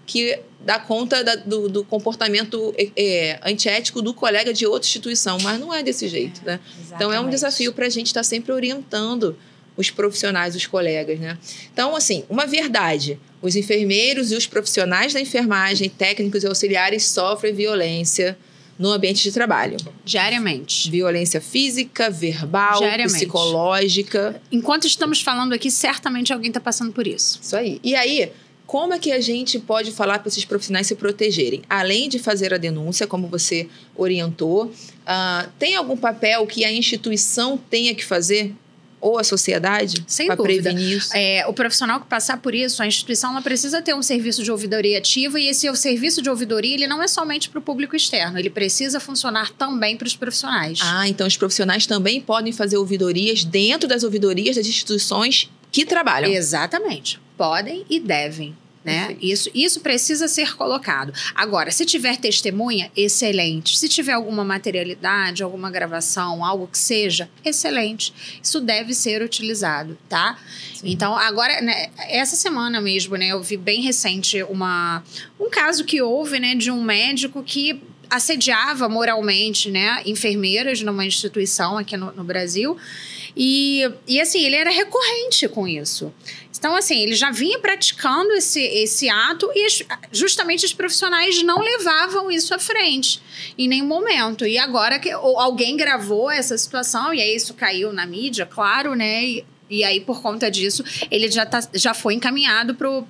que dar conta do comportamento antiético do colega de outra instituição. Mas não é desse jeito, né? Exatamente. Então é um desafio para a gente estar sempre orientando os profissionais, os colegas, né? Então, assim, uma verdade, os enfermeiros e os profissionais da enfermagem, técnicos e auxiliares sofrem violência no ambiente de trabalho. Diariamente. Violência física, verbal, psicológica. Enquanto estamos falando aqui, certamente alguém está passando por isso. Isso aí. E aí, como é que a gente pode falar para esses profissionais se protegerem? Além de fazer a denúncia, como você orientou, tem algum papel que a instituição tenha que fazer? Ou a sociedade? Sem para dúvida. Prevenir isso? O profissional que passar por isso, a instituição ela precisa ter um serviço de ouvidoria ativa, e esse serviço de ouvidoria ele não é somente para o público externo, ele precisa funcionar também para os profissionais. Então os profissionais também podem fazer ouvidorias dentro das ouvidorias das instituições que trabalham. Exatamente. Podem e devem. Né? Isso precisa ser colocado. Agora, se tiver testemunha, excelente. Se tiver alguma materialidade, alguma gravação, algo que seja, excelente. Isso deve ser utilizado, tá? Sim. Então, agora, né, essa semana mesmo, né, eu vi bem recente um caso que houve, né, de um médico que assediava moralmente, né, enfermeiras numa instituição aqui no Brasil. E assim, ele era recorrente com isso. Então, assim, ele já vinha praticando esse ato e justamente os profissionais não levavam isso à frente em nenhum momento. E agora que alguém gravou essa situação, e aí isso caiu na mídia, claro, né? E aí, por conta disso, ele já foi encaminhado para o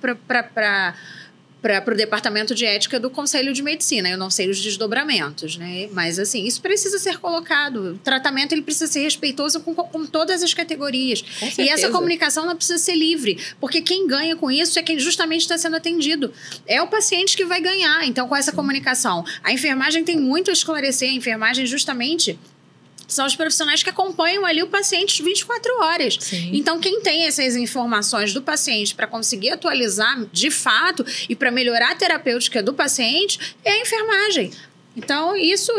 Departamento de Ética do Conselho de Medicina. Eu não sei os desdobramentos, né? Mas, assim, isso precisa ser colocado. O tratamento, ele precisa ser respeitoso com todas as categorias. E essa comunicação não precisa ser livre, porque quem ganha com isso é quem justamente está sendo atendido. É o paciente que vai ganhar, então, com essa comunicação. A enfermagem tem muito a esclarecer. A enfermagem, justamente, são os profissionais que acompanham ali o paciente 24 horas. Sim. Então, quem tem essas informações do paciente para conseguir atualizar de fato e para melhorar a terapêutica do paciente é a enfermagem. Então, isso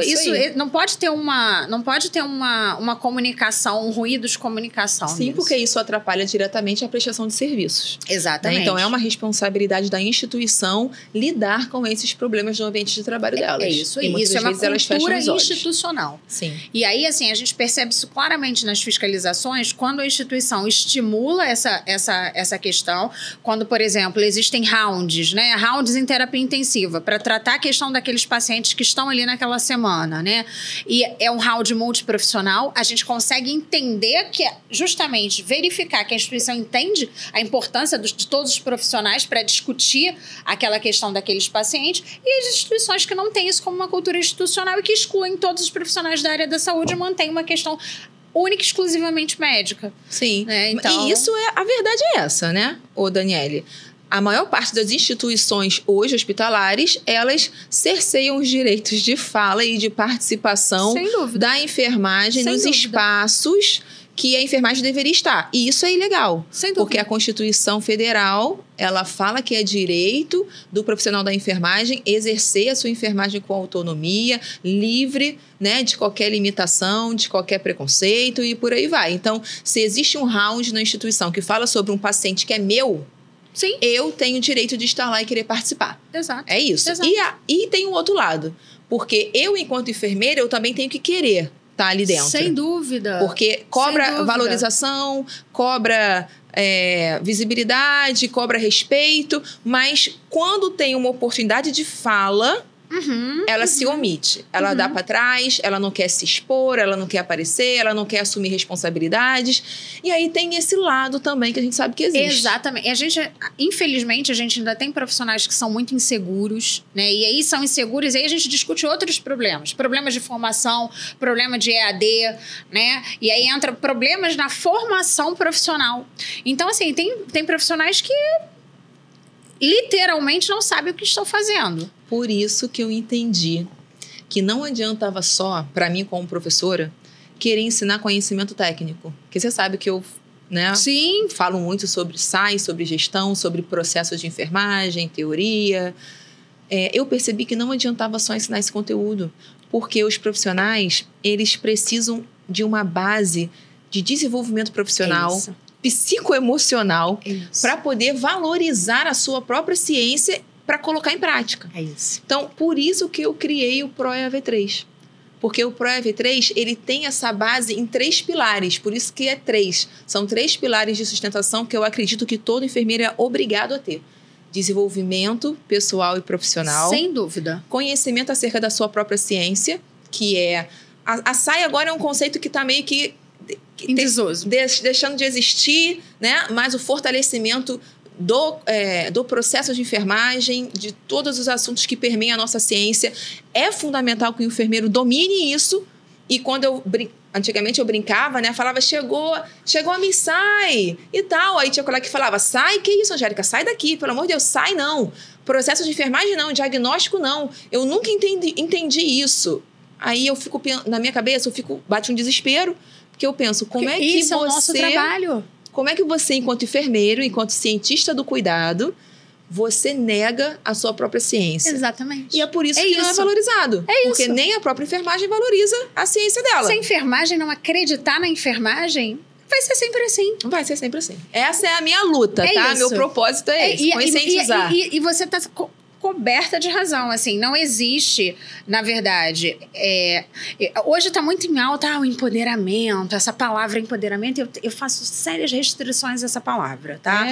não pode ter uma comunicação, um ruído de comunicação. Sim, nisso. Porque isso atrapalha diretamente a prestação de serviços. Exatamente. Né? Então, é uma responsabilidade da instituição lidar com esses problemas no ambiente de trabalho delas. É isso aí. E muitas isso é uma vezes cultura institucional. Sim. E aí, assim, a gente percebe isso claramente nas fiscalizações, quando a instituição estimula essa questão, quando, por exemplo, existem rounds, né? Rounds em terapia intensiva, para tratar a questão daqueles pacientes que estão ali naquela semana, né? E é um round multiprofissional, a gente consegue entender que justamente verificar que a instituição entende a importância de todos os profissionais para discutir aquela questão daqueles pacientes, e as instituições que não têm isso como uma cultura institucional e que excluem todos os profissionais da área da saúde e mantêm uma questão única e exclusivamente médica. Sim. Então... E isso a verdade é essa, né, Daniele? A maior parte das instituições hoje hospitalares, elas cerceiam os direitos de fala e de participação da enfermagem nos espaços que a enfermagem deveria estar. E isso é ilegal. Sem dúvida. Porque a Constituição Federal, ela fala que é direito do profissional da enfermagem exercer a sua enfermagem com autonomia, livre, né, de qualquer limitação, de qualquer preconceito e por aí vai. Então, se existe um round na instituição que fala sobre um paciente que é meu, sim, eu tenho o direito de estar lá e querer participar. Exato. É isso. Exato. E tem um outro lado. Porque eu, enquanto enfermeira, eu também tenho que querer estar ali dentro. Sem dúvida. Porque cobra valorização, cobra visibilidade, cobra respeito. Mas quando tem uma oportunidade de fala... ela se omite, ela dá para trás, ela não quer se expor, ela não quer aparecer, ela não quer assumir responsabilidades. E aí tem esse lado também que a gente sabe que existe. Exatamente. Infelizmente, a gente ainda tem profissionais que são muito inseguros, né? E aí são inseguros, e aí a gente discute outros problemas. Problemas de formação, problema de EAD, né? E aí entra problemas na formação profissional. Então, assim, tem profissionais que literalmente não sabem o que estão fazendo. Por isso que eu entendi que não adiantava só, para mim como professora, querer ensinar conhecimento técnico. Porque você sabe que eu, né, sim, falo muito sobre SAI, sobre gestão, sobre processos de enfermagem, teoria. Eu percebi que não adiantava só ensinar esse conteúdo, porque os profissionais, eles precisam de uma base de desenvolvimento profissional, psicoemocional, para poder valorizar a sua própria ciência para colocar em prática. É isso. Então, por isso que eu criei o ProEAV3. Porque o ProEAV3, ele tem essa base em 3 pilares, por isso que é 3. São 3 pilares de sustentação que eu acredito que todo enfermeiro é obrigado a ter. Desenvolvimento pessoal e profissional. Sem dúvida. Conhecimento acerca da sua própria ciência, que é... A SAI agora é um conceito que está meio que deixando de existir, né? Mas o fortalecimento do processo de enfermagem, de todos os assuntos que permeiam a nossa ciência, é fundamental que o enfermeiro domine isso. E quando antigamente eu brincava, né? Falava, chegou a me SAI e tal. Aí tinha colega que falava, SAI? Que isso, Angélica? Sai daqui, pelo amor de Deus, SAI não. Processo de enfermagem não, diagnóstico não. Eu nunca entendi isso. Aí eu fico, na minha cabeça, bate um desespero, porque eu penso, como é que isso é o nosso trabalho. Como é que você, enquanto enfermeiro, enquanto cientista do cuidado, você nega a sua própria ciência? Exatamente. E é por isso que não é valorizado. Porque nem a própria enfermagem valoriza a ciência dela. Se a enfermagem não acreditar na enfermagem, vai ser sempre assim. Vai ser sempre assim. Essa é a minha luta, tá? Isso. Meu propósito é esse, conscientizar. E você tá coberta de razão, assim, não existe, na verdade, hoje está muito em alta o empoderamento, essa palavra empoderamento, eu faço sérias restrições a essa palavra, tá?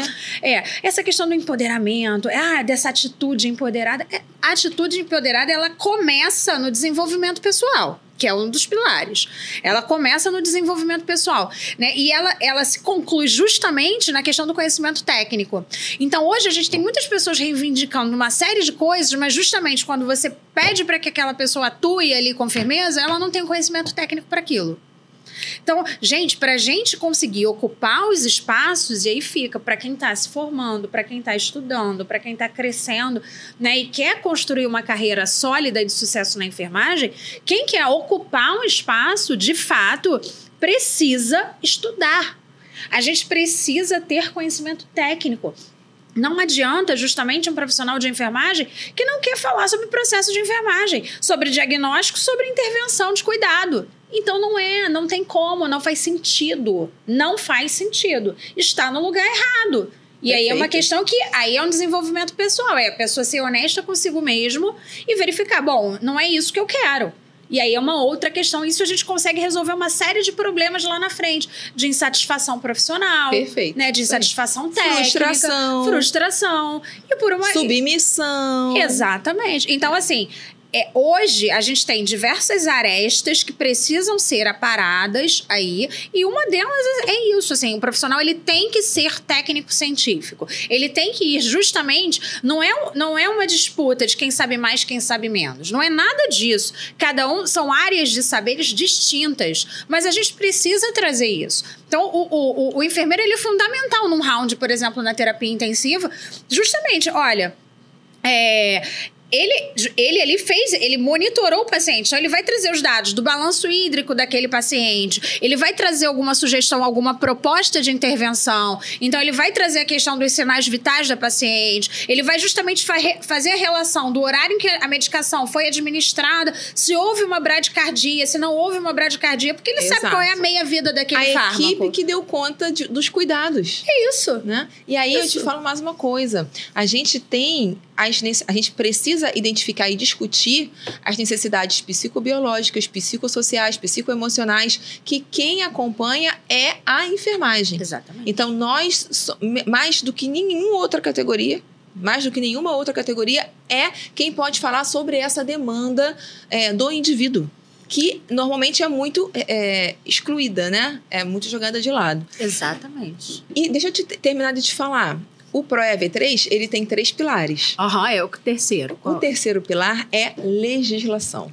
Essa questão do empoderamento, dessa atitude empoderada, a atitude empoderada, ela começa no desenvolvimento pessoal, que é um dos pilares. Ela começa no desenvolvimento pessoal, né? E ela se conclui justamente na questão do conhecimento técnico. Então, hoje, a gente tem muitas pessoas reivindicando uma série de coisas, mas justamente quando você pede para que aquela pessoa atue ali com firmeza, ela não tem conhecimento técnico para aquilo. Então, gente, para a gente conseguir ocupar os espaços, e aí fica para quem está se formando, para quem está estudando, para quem está crescendo, né, e quer construir uma carreira sólida de sucesso na enfermagem, quem quer ocupar um espaço, de fato, precisa estudar. A gente precisa ter conhecimento técnico. Não adianta justamente um profissional de enfermagem que não quer falar sobre processo de enfermagem, sobre diagnóstico, sobre intervenção de cuidado. Então não tem como, não faz sentido. Não faz sentido. Está no lugar errado. E aí é uma questão que aí é um desenvolvimento pessoal. É a pessoa ser honesta consigo mesmo e verificar, bom, não é isso que eu quero. E aí é uma outra questão. Isso a gente consegue resolver uma série de problemas lá na frente. De insatisfação profissional. Perfeito. Né? De insatisfação técnica. Frustração. E por uma... submissão. Exatamente. Então, assim... hoje a gente tem diversas arestas que precisam ser aparadas aí, e uma delas é isso, assim, o profissional ele tem que ser técnico-científico, ele tem que ir justamente, não é uma disputa de quem sabe mais, quem sabe menos, não é nada disso, cada um são áreas de saberes distintas, mas a gente precisa trazer isso. Então, o enfermeiro ele é fundamental num round, por exemplo, na terapia intensiva, justamente, olha, ele monitorou o paciente, então ele vai trazer os dados do balanço hídrico daquele paciente, ele vai trazer alguma sugestão, alguma proposta de intervenção, então ele vai trazer a questão dos sinais vitais da paciente, ele vai justamente fazer a relação do horário em que a medicação foi administrada, se houve uma bradicardia, se não houve uma bradicardia, porque ele sabe qual é a meia-vida daquele fármaco. A equipe que deu conta dos cuidados. É isso. Né? E aí eu te falo mais uma coisa, a gente precisa identificar e discutir as necessidades psicobiológicas, psicossociais, psicoemocionais, que quem acompanha é a enfermagem. Exatamente. Então, nós, mais do que nenhuma outra categoria, é quem pode falar sobre essa demanda do indivíduo, que normalmente é muito excluída, né? É muito jogada de lado. Exatamente. E deixa eu terminar de te falar. O ProEV3, ele tem 3 pilares. É o terceiro. O terceiro pilar é legislação,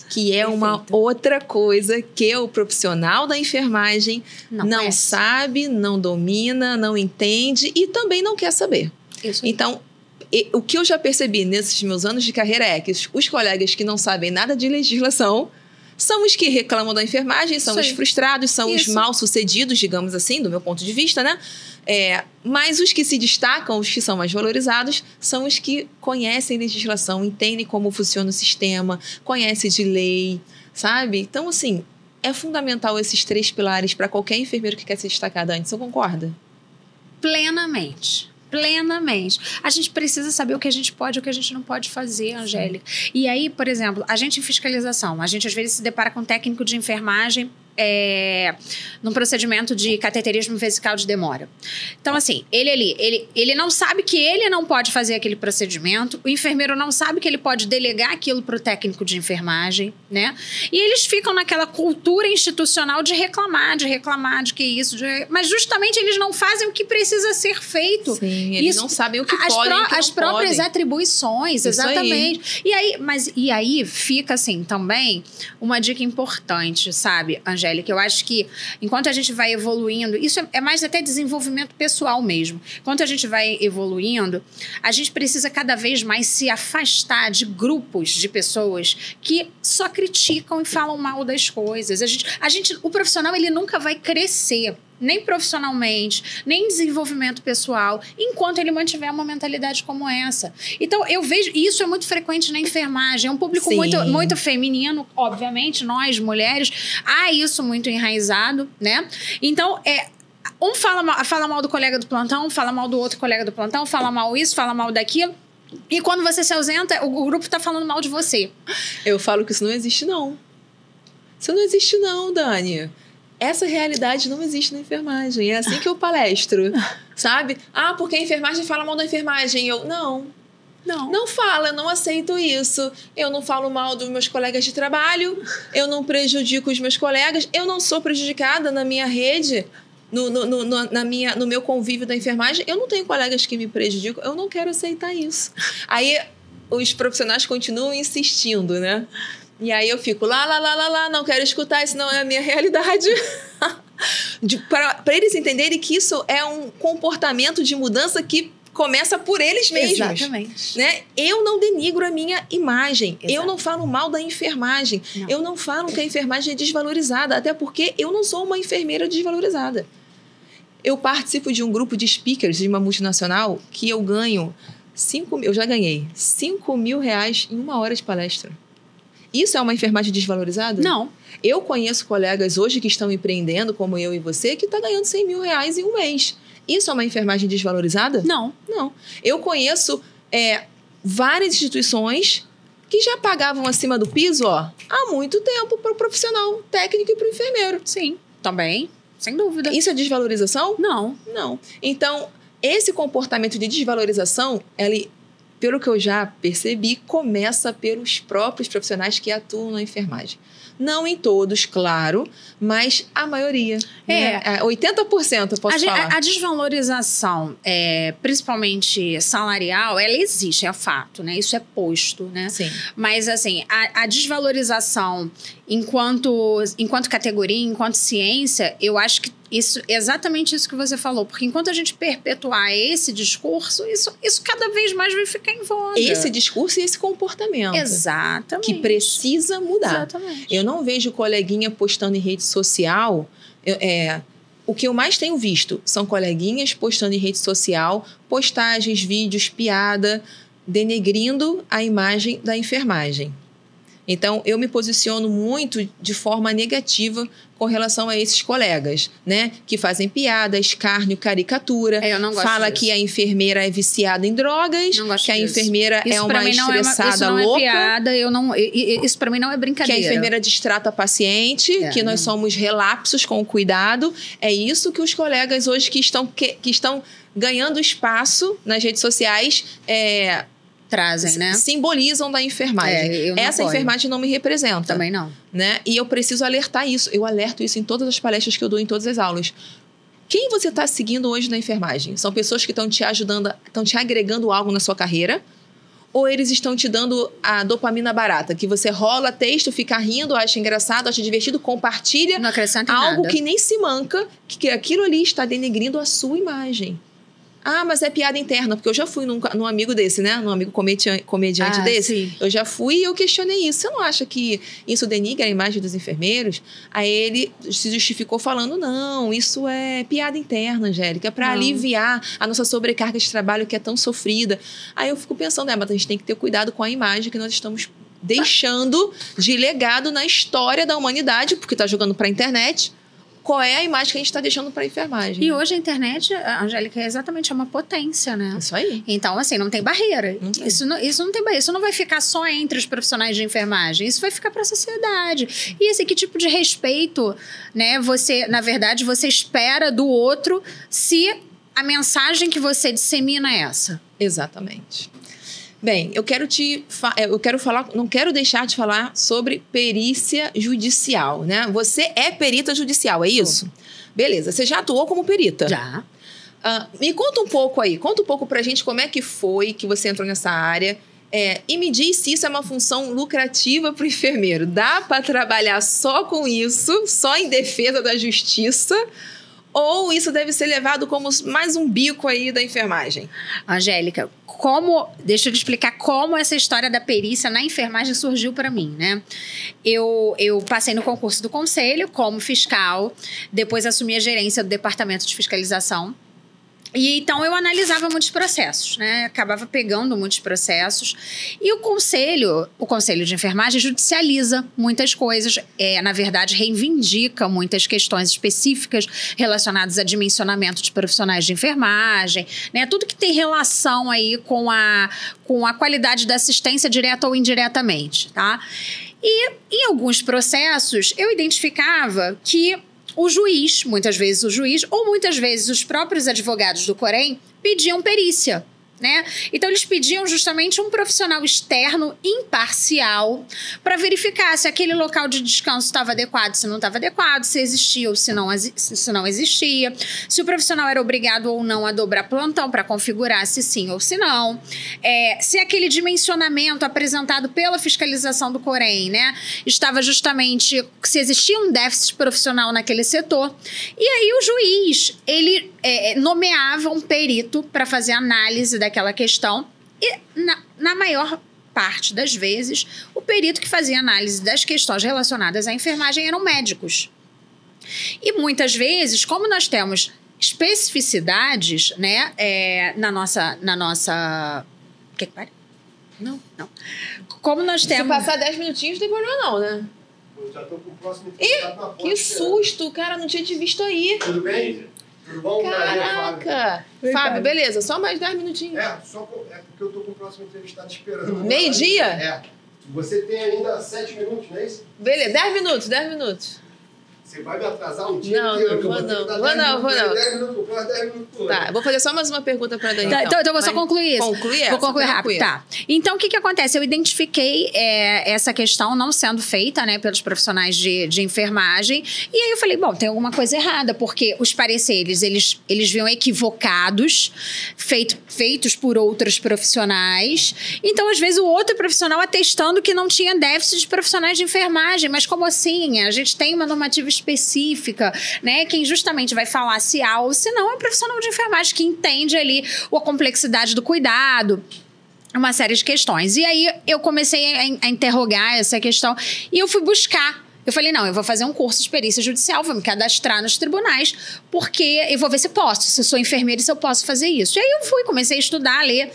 que é uma outra coisa que o profissional da enfermagem não sabe, não domina, não entende e também não quer saber. Isso. Então, o que eu já percebi nesses meus anos de carreira é que os colegas que não sabem nada de legislação são os que reclamam da enfermagem, são os frustrados, são os mal-sucedidos, digamos assim, do meu ponto de vista, né? Mas os que se destacam, os que são mais valorizados, são os que conhecem legislação, entendem como funciona o sistema, conhecem de lei, sabe? Então, assim, é fundamental esses 3 pilares para qualquer enfermeiro que quer se destacar, Dani. Você concorda? Plenamente. A gente precisa saber o que a gente pode e o que a gente não pode fazer, Angélica. E aí, por exemplo, a gente em fiscalização, a gente às vezes se depara com um técnico de enfermagem num procedimento de cateterismo vesical de demora. Então, assim, ele não sabe que ele não pode fazer aquele procedimento, o enfermeiro não sabe que ele pode delegar aquilo para o técnico de enfermagem, né? E eles ficam naquela cultura institucional de reclamar de que isso, mas justamente eles não fazem o que precisa ser feito. Sim, eles não sabem o que podem e o que as não próprias podem. Atribuições, exatamente. E aí fica, assim, também uma dica importante, sabe, Angélica? Que eu acho que enquanto a gente vai evoluindo, isso é mais até desenvolvimento pessoal mesmo. Enquanto a gente vai evoluindo, a gente precisa cada vez mais se afastar de grupos de pessoas que só criticam e falam mal das coisas. O profissional, ele nunca vai crescer, nem profissionalmente, nem em desenvolvimento pessoal, enquanto ele mantiver uma mentalidade como essa. Então, eu vejo, e isso é muito frequente na enfermagem, é um público muito feminino, obviamente, nós, mulheres, há isso muito enraizado, né? Então, um fala mal do colega do plantão, fala mal do outro colega do plantão, fala mal isso, fala mal daquilo. E quando você se ausenta, o grupo está falando mal de você. Eu falo que isso não existe, não. Isso não existe, não, Dani. Essa realidade não existe na enfermagem. É assim que eu palestro, sabe? Ah, porque a enfermagem fala mal da enfermagem. Eu, não fala, eu não aceito isso. Eu não falo mal dos meus colegas de trabalho, eu não prejudico os meus colegas, eu não sou prejudicada na minha rede, no meu convívio da enfermagem. Eu não tenho colegas que me prejudicam, eu não quero aceitar isso. Aí os profissionais continuam insistindo, né? E aí eu fico lá, não quero escutar, isso não é a minha realidade. Para eles entenderem que isso é um comportamento de mudança que começa por eles mesmos. Exatamente. Né? Eu não denigro a minha imagem. Exato. Eu não falo mal da enfermagem. Não. Eu não falo que a enfermagem é desvalorizada, até porque eu não sou uma enfermeira desvalorizada. Eu participo de um grupo de speakers de uma multinacional que eu ganho eu já ganhei R$5.000 em 1 hora de palestra. Isso é uma enfermagem desvalorizada? Não. Eu conheço colegas hoje que estão empreendendo, como eu e você, que está ganhando R$100.000 em um mês. Isso é uma enfermagem desvalorizada? Não. Não. Eu conheço várias instituições que já pagavam acima do piso há muito tempo para o profissional técnico e para o enfermeiro. Sim, também. Sem dúvida. Isso é desvalorização? Não. Não. Então, esse comportamento de desvalorização, pelo que eu já percebi, começa pelos próprios profissionais que atuam na enfermagem. Não em todos, claro, mas a maioria. Né? 80% eu posso falar. A desvalorização, principalmente salarial, ela existe, é fato, né? Isso é posto, né? Sim. Mas, assim, a desvalorização enquanto categoria, enquanto ciência, eu acho que exatamente isso que você falou. Porque enquanto a gente perpetuar esse discurso, isso cada vez mais vai ficar em voga. Esse discurso e esse comportamento. Exatamente. Que precisa mudar. Exatamente. Eu não vejo coleguinha postando em rede social. O que eu mais tenho visto são coleguinhas postando em rede social postagens, vídeos, piada, denegrindo a imagem da enfermagem. Então, eu me posiciono muito de forma negativa com relação a esses colegas, né? Que fazem piada, escárnio, caricatura. Eu não gosto Fala disso. que a enfermeira é viciada em drogas, Não gosto que a disso. enfermeira Isso é pra uma mim estressada isso não louca. É piada, isso pra mim não é Que brincadeira. a enfermeira distrata a paciente, que nós somos relapsos com o cuidado. É isso que os colegas hoje que estão ganhando espaço nas redes sociais trazem, né? simbolizam da enfermagem. Essa enfermagem não me representa. Também não. Né? E eu preciso alertar isso. Eu alerto isso em todas as palestras que eu dou, em todas as aulas. Quem você está seguindo hoje na enfermagem? São pessoas que estão te ajudando, estão te agregando algo na sua carreira? Ou eles estão te dando a dopamina barata? Que você rola texto, fica rindo, acha engraçado, acha divertido, compartilha. Não acrescenta algo nada. Que nem se manca, que aquilo ali está denegrindo a sua imagem. Ah, mas é piada interna, porque eu já fui num amigo desse, né? Num amigo comediante desse. Sim. Eu já fui e eu questionei isso. Você não acha que isso denigra a imagem dos enfermeiros? Aí ele se justificou falando, não, isso é piada interna, Angélica, para aliviar a nossa sobrecarga de trabalho que é tão sofrida. Aí eu fico pensando, mas a gente tem que ter cuidado com a imagem que nós estamos deixando de legado na história da humanidade, porque está jogando para a internet. Qual é a imagem que a gente está deixando para a enfermagem? E hoje a internet, Angélica, é uma potência, né? Isso aí. Então, assim, não tem barreira. Não tem. Isso não tem barreira. Isso não vai ficar só entre os profissionais de enfermagem. Isso vai ficar para a sociedade. E que tipo de respeito, né? Na verdade, você espera do outro se a mensagem que você dissemina é essa. Exatamente. Bem, não quero deixar de falar sobre perícia judicial, né? Você é perita judicial, é isso? Beleza, você já atuou como perita? Já. Me conta um pouco pra gente como é que foi que você entrou nessa área e me diz se isso é uma função lucrativa pro enfermeiro. Dá para trabalhar só com isso, só em defesa da justiça? Ou isso deve ser levado como mais um bico aí da enfermagem? Angélica, deixa eu te explicar como essa história da perícia na enfermagem surgiu para mim, né? Eu passei no concurso do conselho como fiscal, depois assumi a gerência do departamento de fiscalização. E então eu analisava muitos processos, né? Acabava pegando muitos processos. E o conselho de enfermagem judicializa muitas coisas, na verdade, reivindica muitas questões específicas relacionadas a dimensionamento de profissionais de enfermagem, né? Tudo que tem relação aí com a qualidade da assistência direta ou indiretamente, tá? E em alguns processos eu identificava que o juiz, muitas vezes o juiz, ou muitas vezes os próprios advogados do Corém pediam perícia, né? Então, eles pediam justamente um profissional externo, imparcial, para verificar se aquele local de descanso estava adequado, se não estava adequado, se existia ou se não existia, se o profissional era obrigado ou não a dobrar plantão para configurar se sim ou se não, se aquele dimensionamento apresentado pela fiscalização do Corém, né, estava justamente, se existia um déficit profissional naquele setor. E aí o juiz, ele nomeava um perito para fazer análise daquela questão e, na maior parte das vezes, o perito que fazia análise das questões relacionadas à enfermagem eram médicos. E muitas vezes, como nós temos especificidades, né, na nossa... Quer que pare? Não. Como nós temos... Se passar 10 minutinhos, não tem problema não, né? Eu já tô com o próximo entrevistado na porta. Que susto, cara, não tinha te visto aí. Tudo bem? Tudo bom? Caraca! Fábio, beleza, só mais 10 minutinhos. É porque eu tô com o próximo entrevistado esperando. Meio-dia? É. Você tem ainda 7 minutos, não é isso? Beleza, 10 minutos. Você vai me atrasar um dia Não, inteiro? não vou não. 10 minutos por 10 minutos por Tá, eu vou fazer só mais uma pergunta para a Dani. Então eu vou só concluir isso. Vou concluir rápido, tá. Então, o que acontece? Eu identifiquei essa questão não sendo feita, né, pelos profissionais de enfermagem, e aí eu falei, bom, tem alguma coisa errada, porque os pareceres, eles vinham equivocados, feitos por outros profissionais, então, às vezes, o outro profissional atestando que não tinha déficit de profissionais de enfermagem, mas como assim? A gente tem uma normativa específica, né? Quem justamente vai falar se há ou se não é um profissional de enfermagem que entende ali a complexidade do cuidado, uma série de questões. E aí eu comecei a interrogar essa questão e eu fui buscar. Eu falei, não, eu vou fazer um curso de perícia judicial, vou me cadastrar nos tribunais, porque eu vou ver se posso, se eu sou enfermeira e se eu posso fazer isso. E aí eu comecei a estudar, a ler.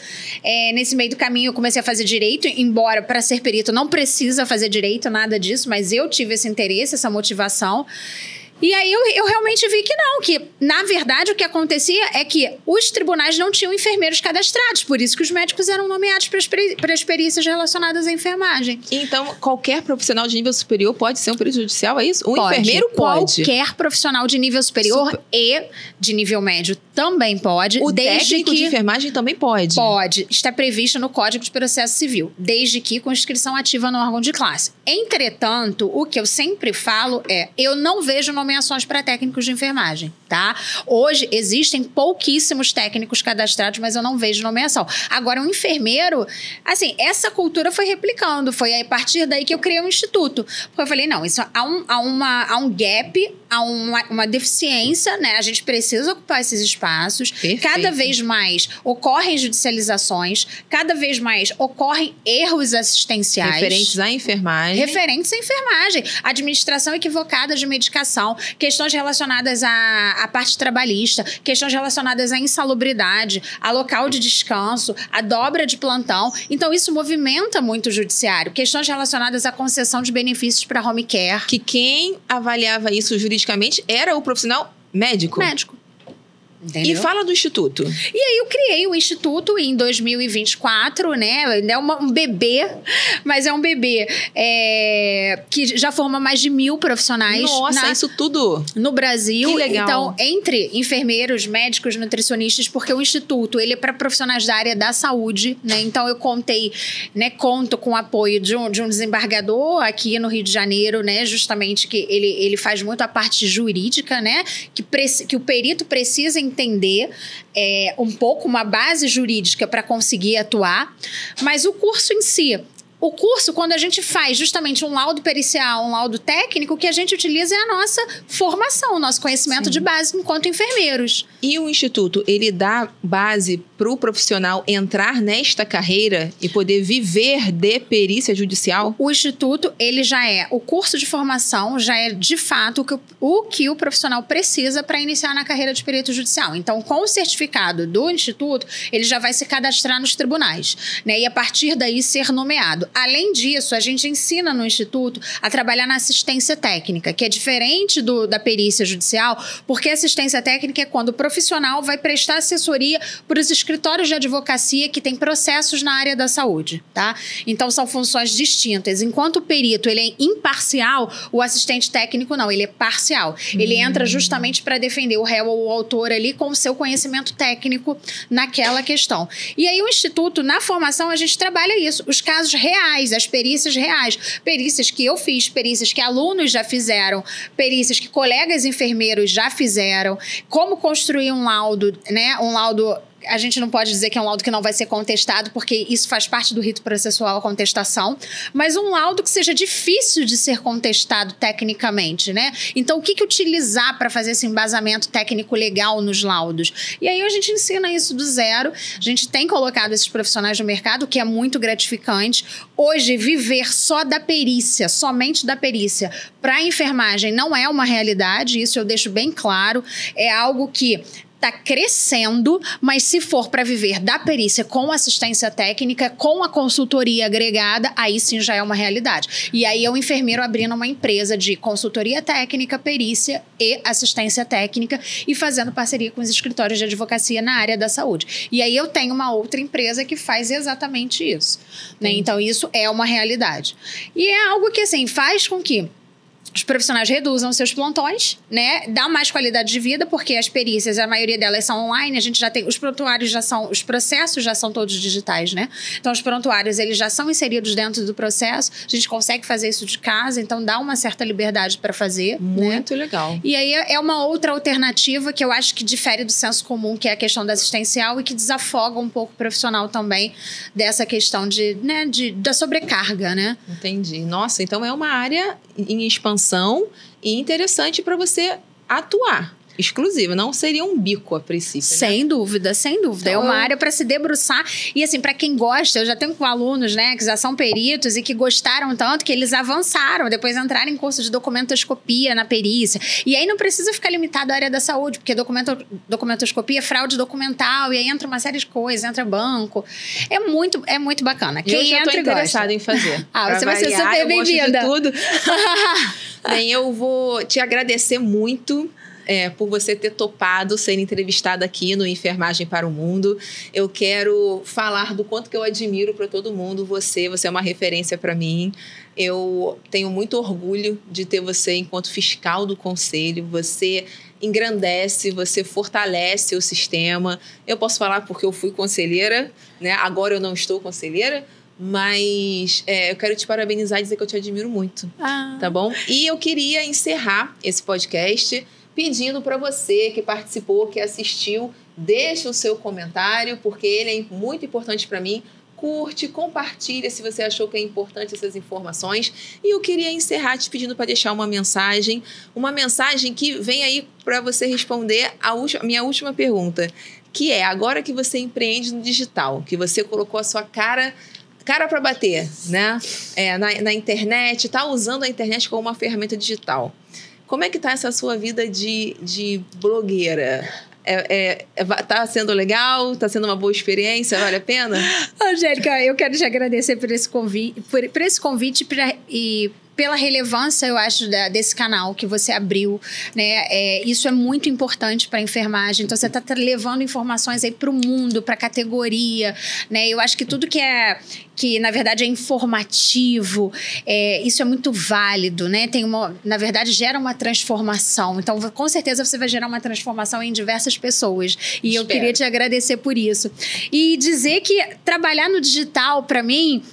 Nesse meio do caminho eu comecei a fazer direito, embora para ser perito não precisa fazer direito, nada disso, mas eu tive esse interesse, essa motivação. E aí eu realmente vi que não, que na verdade o que acontecia é que os tribunais não tinham enfermeiros cadastrados, por isso que os médicos eram nomeados para as perícias relacionadas à enfermagem. Então, qualquer profissional de nível superior pode ser um perito judicial, é isso? Enfermeiro pode? Qualquer profissional de nível superior e de nível médio também pode. O técnico de enfermagem também pode? Pode. Está previsto no Código de Processo Civil, desde que com inscrição ativa no órgão de classe. Entretanto, o que eu sempre falo eu não vejo nomeações para técnicos de enfermagem, tá? Hoje existem pouquíssimos técnicos cadastrados, mas eu não vejo nomeação. Agora, um enfermeiro, assim, essa cultura foi replicando, foi a partir daí que eu criei um instituto. Porque eu falei, não, isso há um gap, há uma deficiência, né? A gente precisa ocupar esses espaços. Perfeito. Cada vez mais ocorrem judicializações, cada vez mais ocorrem erros assistenciais. Referentes à enfermagem. Administração equivocada de medicação, questões relacionadas à parte trabalhista, questões relacionadas à insalubridade, a local de descanso, a dobra de plantão. Então, isso movimenta muito o judiciário. Questões relacionadas à concessão de benefícios para home care. Que quem avaliava isso juridicamente era o profissional médico. Entendeu? E fala do Instituto. E aí eu criei o Instituto em 2024, né? É um bebê, mas é um bebê que já forma mais de 1.000 profissionais. Nossa, isso tudo? No Brasil. Que legal. Então, entre enfermeiros, médicos, nutricionistas, porque o Instituto, ele é para profissionais da área da saúde, né? Então, eu conto com o apoio de um desembargador aqui no Rio de Janeiro, né? Justamente que ele faz muito a parte jurídica, né? Que o perito precisa entender um pouco uma base jurídica para conseguir atuar, mas o curso em si, o curso, quando a gente faz justamente um laudo pericial, um laudo técnico, o que a gente utiliza é a nossa formação, o nosso conhecimento de base enquanto enfermeiros. E o Instituto, ele dá base para o profissional entrar nesta carreira e poder viver de perícia judicial? O Instituto, ele já é, o curso de formação já é, de fato, o que o profissional precisa para iniciar na carreira de perito judicial. Então, com o certificado do Instituto, ele já vai se cadastrar nos tribunais, né? E a partir daí ser nomeado. Além disso, a gente ensina no Instituto a trabalhar na assistência técnica, que é diferente da perícia judicial, porque a assistência técnica é quando o profissional vai prestar assessoria para os escritórios de advocacia que têm processos na área da saúde, tá? Então, são funções distintas. Enquanto o perito ele é imparcial, o assistente técnico não, ele é parcial. Ele entra justamente para defender o réu ou o autor ali com o seu conhecimento técnico naquela questão. E aí, o Instituto, na formação, a gente trabalha isso, os casos reais, as perícias reais. Perícias que eu fiz, perícias que alunos já fizeram, perícias que colegas enfermeiros já fizeram, como construir um laudo, né? Um laudo, a gente não pode dizer que é um laudo que não vai ser contestado, porque isso faz parte do rito processual, a contestação, mas um laudo que seja difícil de ser contestado tecnicamente, né? Então, o que utilizar para fazer esse embasamento técnico legal nos laudos? E aí a gente ensina isso do zero, a gente tem colocado esses profissionais no mercado, o que é muito gratificante. Hoje, viver só da perícia, somente da perícia, para a enfermagem não é uma realidade, isso eu deixo bem claro, é algo que está crescendo, mas se for para viver da perícia com assistência técnica, com a consultoria agregada, aí sim já é uma realidade. E aí é o enfermeiro abrindo uma empresa de consultoria técnica, perícia e assistência técnica e fazendo parceria com os escritórios de advocacia na área da saúde. E aí eu tenho uma outra empresa que faz exatamente isso, né? Então isso é uma realidade. E é algo que assim faz com que os profissionais reduzam seus plantões, né? Dá mais qualidade de vida, porque as perícias, a maioria delas são online, a gente já tem, os prontuários já são, os processos já são todos digitais, né? Então, os prontuários, eles já são inseridos dentro do processo, a gente consegue fazer isso de casa, então dá uma certa liberdade para fazer. Muito né? legal. E aí é uma outra alternativa que eu acho que difere do senso comum, que é a questão da assistencial e que desafoga um pouco o profissional também dessa questão da sobrecarga, né? Entendi. Nossa, então é uma área em expansão e interessante para você atuar. Exclusiva, não seria um bico a princípio, né? Sem dúvida, sem dúvida. Então, é uma área para se debruçar. E assim, para quem gosta, eu já tenho alunos, né, que já são peritos e que gostaram tanto que eles avançaram, depois entraram em curso de documentoscopia na perícia. E aí não precisa ficar limitado à área da saúde, porque documentoscopia é fraude documental, e aí entra uma série de coisas, entra banco. É muito bacana. Quem eu já entra tô interessada em fazer. Você vai ser super bem-vinda. Tudo. Bem, eu vou te agradecer muito por você ter topado ser entrevistada aqui no Enfermagem para o Mundo. Eu quero falar do quanto que eu admiro para todo mundo você é uma referência para mim. Eu tenho muito orgulho de ter você enquanto fiscal do conselho. Você engrandece, você fortalece o sistema. Eu posso falar porque eu fui conselheira, né? Agora eu não estou conselheira, mas eu quero te parabenizar e dizer que eu te admiro muito, tá bom? E eu queria encerrar esse podcast pedindo para você que participou, que assistiu, deixe o seu comentário, porque ele é muito importante para mim. Curte, compartilha se você achou que é importante essas informações. E eu queria encerrar te pedindo para deixar uma mensagem que vem aí para você responder a minha última pergunta, que é, agora que você empreende no digital, que você colocou a sua cara para bater, né? Na internet, está usando a internet como uma ferramenta digital. Como é que tá essa sua vida de blogueira? Tá sendo legal? Tá sendo uma boa experiência? Vale a pena? Angélica, eu quero te agradecer por esse convite e pela relevância, eu acho, desse canal que você abriu, né? Isso é muito importante para a enfermagem. Então, você está levando informações aí para o mundo, para a categoria, né? Eu acho que tudo que na verdade é informativo, isso é muito válido, né? Na verdade, gera uma transformação. Então, com certeza, você vai gerar uma transformação em diversas pessoas. E eu queria te agradecer por isso. E dizer que trabalhar no digital, para mim,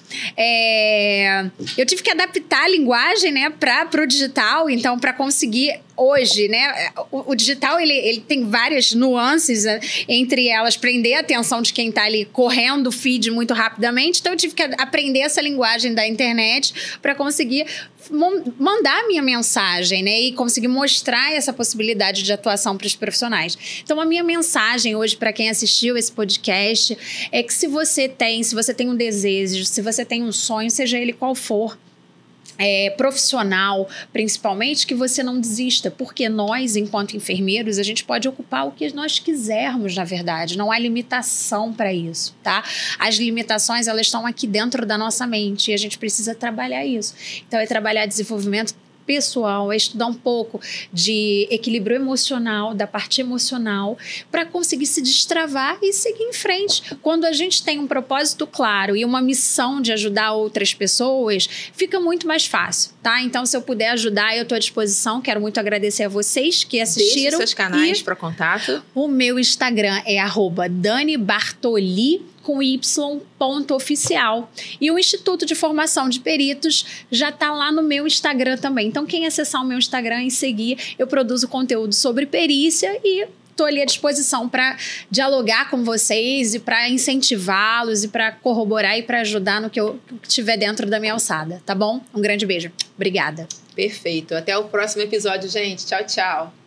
eu tive que adaptar a linguagem, né, para o digital. Então, para conseguir hoje, né, o digital, ele tem várias nuances, entre elas prender a atenção de quem está ali correndo o feed muito rapidamente. Então, eu tive que aprender essa linguagem da internet para conseguir mandar a minha mensagem, né? E conseguir mostrar essa possibilidade de atuação para os profissionais. Então, a minha mensagem hoje para quem assistiu esse podcast é que se você tem um desejo, se você tem um sonho, seja ele qual for, profissional, principalmente, que você não desista, porque nós, enquanto enfermeiros, a gente pode ocupar o que nós quisermos, na verdade, não há limitação para isso, tá? As limitações, elas estão aqui dentro da nossa mente e a gente precisa trabalhar isso. Então, é trabalhar desenvolvimento pessoal, é estudar um pouco de equilíbrio emocional, da parte emocional, para conseguir se destravar e seguir em frente. Quando a gente tem um propósito claro e uma missão de ajudar outras pessoas, fica muito mais fácil, tá? Então, se eu puder ajudar, eu estou à disposição. Quero muito agradecer a vocês que assistiram. Deixe seus canais para contato. O meu Instagram é @DaniBartoli, com y.oficial. E o Instituto de Formação de Peritos já está lá no meu Instagram também. Então, quem acessar o meu Instagram e seguir, eu produzo conteúdo sobre perícia e estou ali à disposição para dialogar com vocês e para incentivá-los e para corroborar e para ajudar no que eu estiver dentro da minha alçada, tá bom? Um grande beijo. Obrigada. Perfeito. Até o próximo episódio, gente. Tchau, tchau.